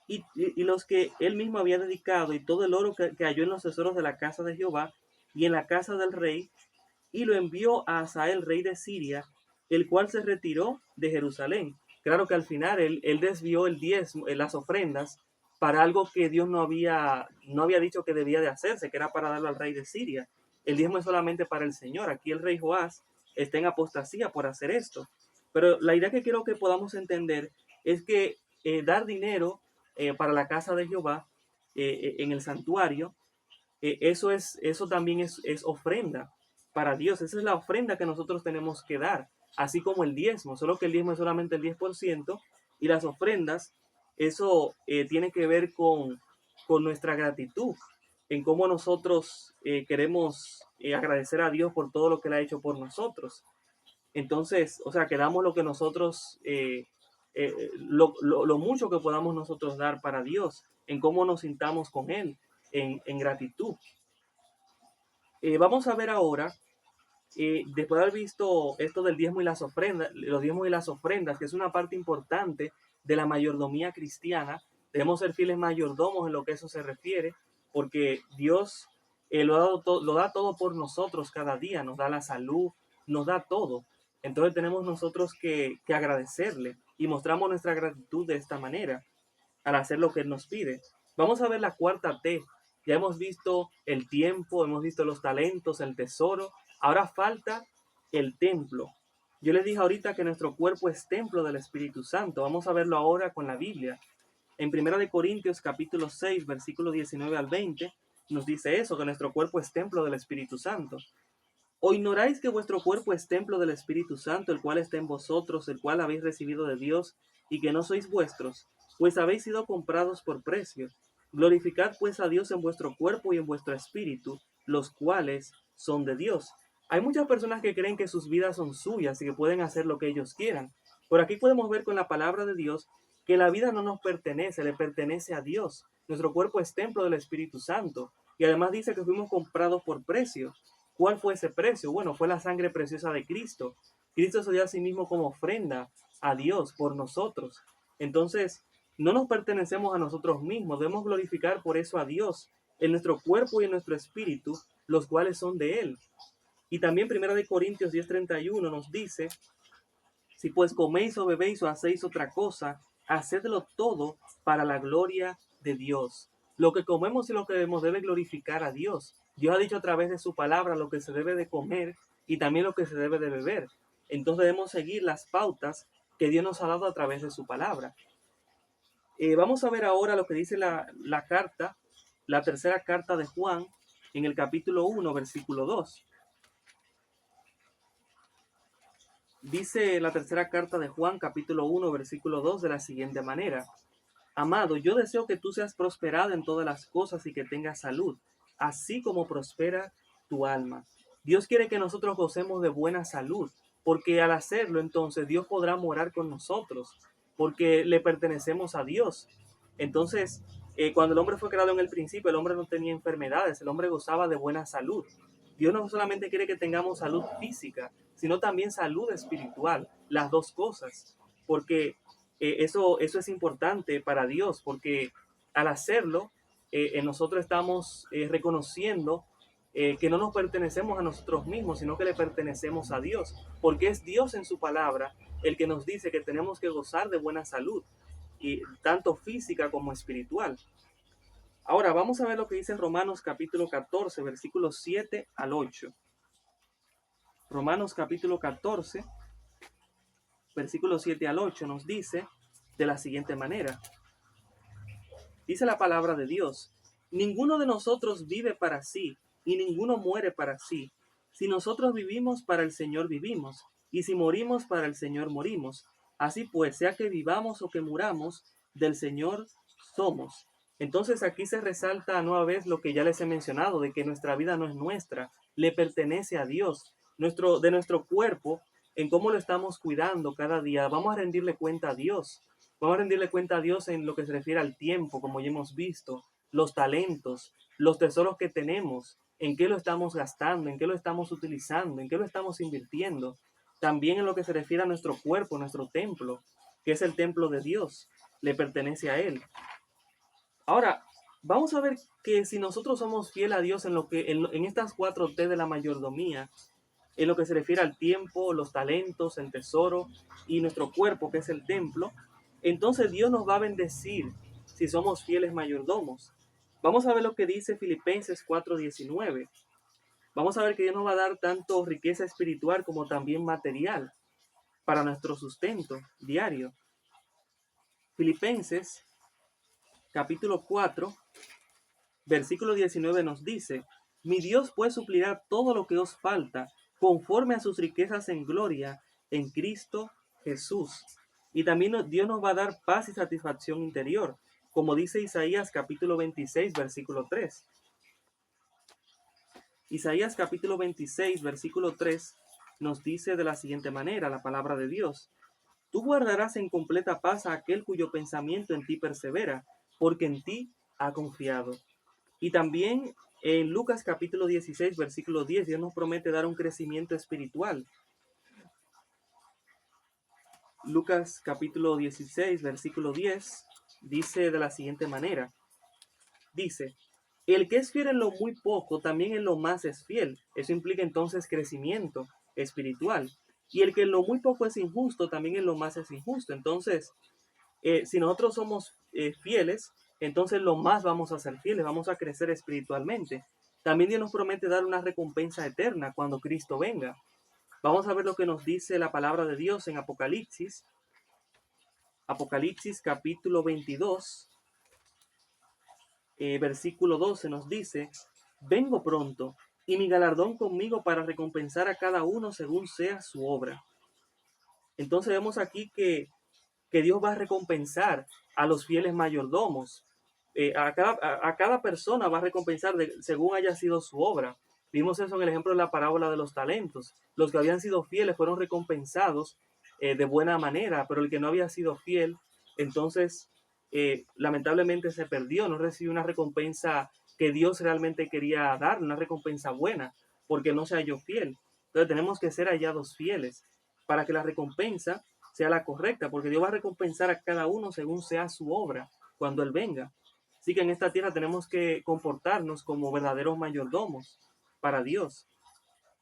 y los que él mismo había dedicado, y todo el oro que halló en los tesoros de la casa de Jehová y en la casa del rey, y lo envió a Hazael, rey de Siria, el cual se retiró de Jerusalén. Claro que al final él desvió el diezmo, las ofrendas, para algo que Dios no había dicho que debía de hacerse, que era para darlo al rey de Siria. El diezmo es solamente para el Señor. Aquí el rey Joás está en apostasía por hacer esto. Pero la idea que quiero que podamos entender es que dar dinero para la casa de Jehová en el santuario, eso también es ofrenda para Dios. Esa es la ofrenda que nosotros tenemos que dar, así como el diezmo, solo que el diezmo es solamente el 10% y las ofrendas, eso tiene que ver con nuestra gratitud, en cómo nosotros queremos agradecer a Dios por todo lo que Él ha hecho por nosotros. Entonces, o sea, que damos lo que nosotros, lo mucho que podamos nosotros dar para Dios, en cómo nos sintamos con Él, en gratitud. Vamos a ver ahora, después de haber visto esto del diezmo y las ofrendas, los diezmos y las ofrendas, que es una parte importante de la mayordomía cristiana, debemos ser fieles mayordomos en lo que eso se refiere, porque Dios lo da todo por nosotros cada día, nos da la salud, nos da todo. Entonces tenemos nosotros que agradecerle y mostramos nuestra gratitud de esta manera al hacer lo que Él nos pide. Vamos a ver la cuarta T. Ya hemos visto el tiempo, hemos visto los talentos, el tesoro. Ahora falta el templo. Yo les dije ahorita que nuestro cuerpo es templo del Espíritu Santo. Vamos a verlo ahora con la Biblia. En 1 de Corintios capítulo 6, versículo 19 al 20, nos dice eso, que nuestro cuerpo es templo del Espíritu Santo. ¿O ignoráis que vuestro cuerpo es templo del Espíritu Santo, el cual está en vosotros, el cual habéis recibido de Dios, y que no sois vuestros? Pues habéis sido comprados por precio. Glorificad pues a Dios en vuestro cuerpo y en vuestro espíritu, los cuales son de Dios. Hay muchas personas que creen que sus vidas son suyas y que pueden hacer lo que ellos quieran. Por aquí podemos ver con la palabra de Dios que la vida no nos pertenece, le pertenece a Dios. Nuestro cuerpo es templo del Espíritu Santo. Y además dice que fuimos comprados por precio. ¿Cuál fue ese precio? Bueno, fue la sangre preciosa de Cristo. Cristo se dio a sí mismo como ofrenda a Dios por nosotros. Entonces, no nos pertenecemos a nosotros mismos, debemos glorificar por eso a Dios en nuestro cuerpo y en nuestro espíritu, los cuales son de Él. Y también 1 Corintios 10:31 nos dice, si pues coméis o bebéis o hacéis otra cosa, hacedlo todo para la gloria de Dios. Lo que comemos y lo que bebemos debe glorificar a Dios. Dios ha dicho a través de su palabra lo que se debe de comer y también lo que se debe de beber. Entonces debemos seguir las pautas que Dios nos ha dado a través de su palabra. Vamos a ver ahora lo que dice la carta, la tercera carta de Juan, en el capítulo 1, versículo 2. Dice la tercera carta de Juan, capítulo 1, versículo 2, de la siguiente manera. Amado, yo deseo que tú seas prosperado en todas las cosas y que tengas salud, así como prospera tu alma. Dios quiere que nosotros gocemos de buena salud, porque al hacerlo entonces Dios podrá morar con nosotros, porque le pertenecemos a Dios. Entonces, cuando el hombre fue creado en el principio, el hombre no tenía enfermedades, el hombre gozaba de buena salud. Dios no solamente quiere que tengamos salud física, sino también salud espiritual, las dos cosas, porque eso es importante para Dios, porque al hacerlo, nosotros estamos reconociendo que no nos pertenecemos a nosotros mismos, sino que le pertenecemos a Dios, porque es Dios en su palabra el que nos dice que tenemos que gozar de buena salud, y tanto física como espiritual. Ahora vamos a ver lo que dice Romanos capítulo 14, versículos 7 al 8. Romanos capítulo 14, versículos 7 al 8 nos dice de la siguiente manera. Dice la palabra de Dios, ninguno de nosotros vive para sí, y ninguno muere para sí. Si nosotros vivimos, para el Señor vivimos, y si morimos, para el Señor morimos. Así pues, sea que vivamos o que muramos, del Señor somos. Entonces aquí se resalta a nueva vez lo que ya les he mencionado, de que nuestra vida no es nuestra, le pertenece a Dios. De nuestro cuerpo, en cómo lo estamos cuidando cada día, vamos a rendirle cuenta a Dios. Vamos a rendirle cuenta a Dios en lo que se refiere al tiempo, como ya hemos visto, los talentos, los tesoros que tenemos, en qué lo estamos gastando, en qué lo estamos utilizando, en qué lo estamos invirtiendo. También en lo que se refiere a nuestro cuerpo, nuestro templo, que es el templo de Dios, le pertenece a Él. Ahora, vamos a ver que si nosotros somos fieles a Dios en estas 4T de la mayordomía, en lo que se refiere al tiempo, los talentos, el tesoro y nuestro cuerpo, que es el templo, entonces Dios nos va a bendecir si somos fieles mayordomos. Vamos a ver lo que dice Filipenses 4:19. Vamos a ver que Dios nos va a dar tanto riqueza espiritual como también material para nuestro sustento diario. Filipenses capítulo 4, versículo 19 nos dice, mi Dios pues suplirá todo lo que os falta conforme a sus riquezas en gloria en Cristo Jesús. Y también Dios nos va a dar paz y satisfacción interior, como dice Isaías capítulo 26, versículo 3. Isaías capítulo 26, versículo 3 nos dice de la siguiente manera la palabra de Dios. Tú guardarás en completa paz a aquel cuyo pensamiento en ti persevera, porque en ti ha confiado. Y también en Lucas capítulo 16, versículo 10, Dios nos promete dar un crecimiento espiritual. Lucas capítulo 16, versículo 10, dice de la siguiente manera. Dice, el que es fiel en lo muy poco, también en lo más es fiel. Eso implica entonces crecimiento espiritual. Y el que en lo muy poco es injusto, también en lo más es injusto. Entonces, si nosotros somos fieles, entonces lo más vamos a ser fieles, vamos a crecer espiritualmente. También Dios nos promete dar una recompensa eterna cuando Cristo venga. Vamos a ver lo que nos dice la palabra de Dios en Apocalipsis. Apocalipsis capítulo 22, versículo 12 nos dice, vengo pronto, y mi galardón conmigo para recompensar a cada uno según sea su obra. Entonces vemos aquí que Dios va a recompensar a los fieles mayordomos. A cada persona va a recompensar según haya sido su obra. Vimos eso en el ejemplo de la parábola de los talentos. Los que habían sido fieles fueron recompensados de buena manera, pero el que no había sido fiel, entonces lamentablemente se perdió, no recibió una recompensa que Dios realmente quería dar, una recompensa buena, porque no se halló fiel. Entonces tenemos que ser hallados fieles. para que la recompensa sea la correcta, porque Dios va a recompensar a cada uno según sea su obra cuando Él venga. Así que en esta tierra tenemos que comportarnos como verdaderos mayordomos para Dios.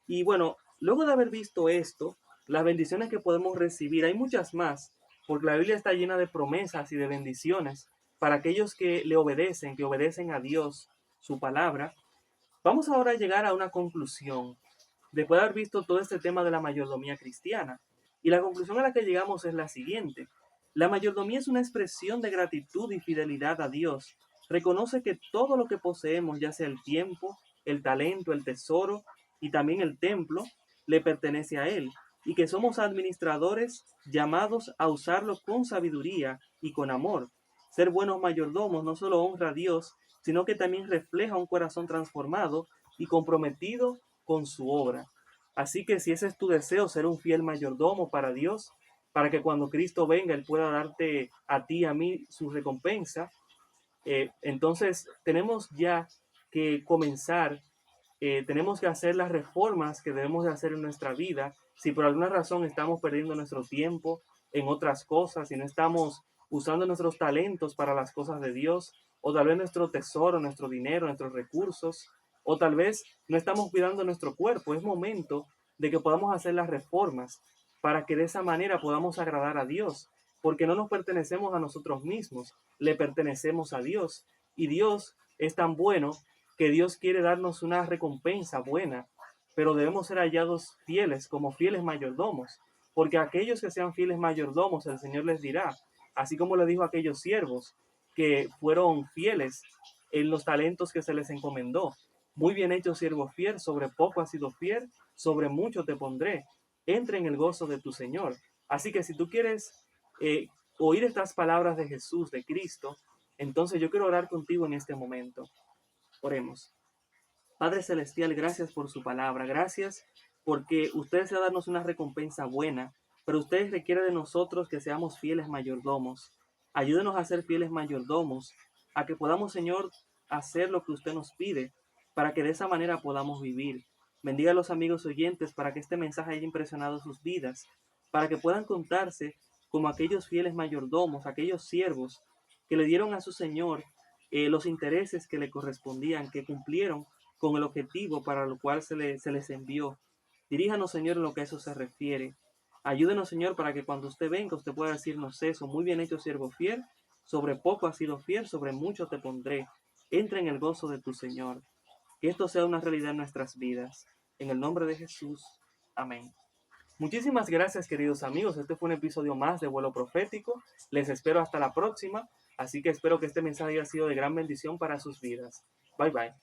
Y bueno, luego de haber visto esto, las bendiciones que podemos recibir, hay muchas más, porque la Biblia está llena de promesas y de bendiciones para aquellos que le obedecen, que obedecen a Dios, su palabra. Vamos ahora a llegar a una conclusión, después de haber visto todo este tema de la mayordomía cristiana. Y la conclusión a la que llegamos es la siguiente. La mayordomía es una expresión de gratitud y fidelidad a Dios. Reconoce que todo lo que poseemos, ya sea el tiempo, el talento, el tesoro y también el templo, le pertenece a Él, y que somos administradores llamados a usarlo con sabiduría y con amor. Ser buenos mayordomos no solo honra a Dios, sino que también refleja un corazón transformado y comprometido con su obra. Así que si ese es tu deseo, ser un fiel mayordomo para Dios, para que cuando Cristo venga, Él pueda darte a ti y a mí su recompensa, entonces tenemos ya que comenzar, tenemos que hacer las reformas que debemos de hacer en nuestra vida. Si por alguna razón estamos perdiendo nuestro tiempo en otras cosas, si no estamos usando nuestros talentos para las cosas de Dios, o tal vez nuestro tesoro, nuestro dinero, nuestros recursos, o tal vez no estamos cuidando nuestro cuerpo, es momento de que podamos hacer las reformas para que de esa manera podamos agradar a Dios, porque no nos pertenecemos a nosotros mismos, le pertenecemos a Dios, y Dios es tan bueno que Dios quiere darnos una recompensa buena, pero debemos ser hallados fieles como fieles mayordomos, porque a aquellos que sean fieles mayordomos el Señor les dirá, así como le dijo a aquellos siervos que fueron fieles en los talentos que se les encomendó. Muy bien hecho, siervo fiel, sobre poco has sido fiel, sobre mucho te pondré. Entra en el gozo de tu Señor. Así que si tú quieres oír estas palabras de Jesús, de Cristo, entonces yo quiero orar contigo en este momento. Oremos. Padre Celestial, gracias por su palabra. Gracias porque usted desea darnos una recompensa buena, pero usted requiere de nosotros que seamos fieles mayordomos. Ayúdenos a ser fieles mayordomos, a que podamos, Señor, hacer lo que usted nos pide, para que de esa manera podamos vivir. Bendiga a los amigos oyentes para que este mensaje haya impresionado sus vidas, para que puedan contarse como aquellos fieles mayordomos, aquellos siervos que le dieron a su Señor los intereses que le correspondían, que cumplieron con el objetivo para lo cual se les envió. Diríjanos, Señor, en lo que a eso se refiere. Ayúdenos, Señor, para que cuando usted venga, usted pueda decirnos eso. Muy bien hecho, siervo fiel. Sobre poco has sido fiel, sobre mucho te pondré. Entra en el gozo de tu Señor. Que esto sea una realidad en nuestras vidas. En el nombre de Jesús. Amén. Muchísimas gracias, queridos amigos. Este fue un episodio más de Vuelo Profético. Les espero hasta la próxima. Así que espero que este mensaje haya sido de gran bendición para sus vidas. Bye bye.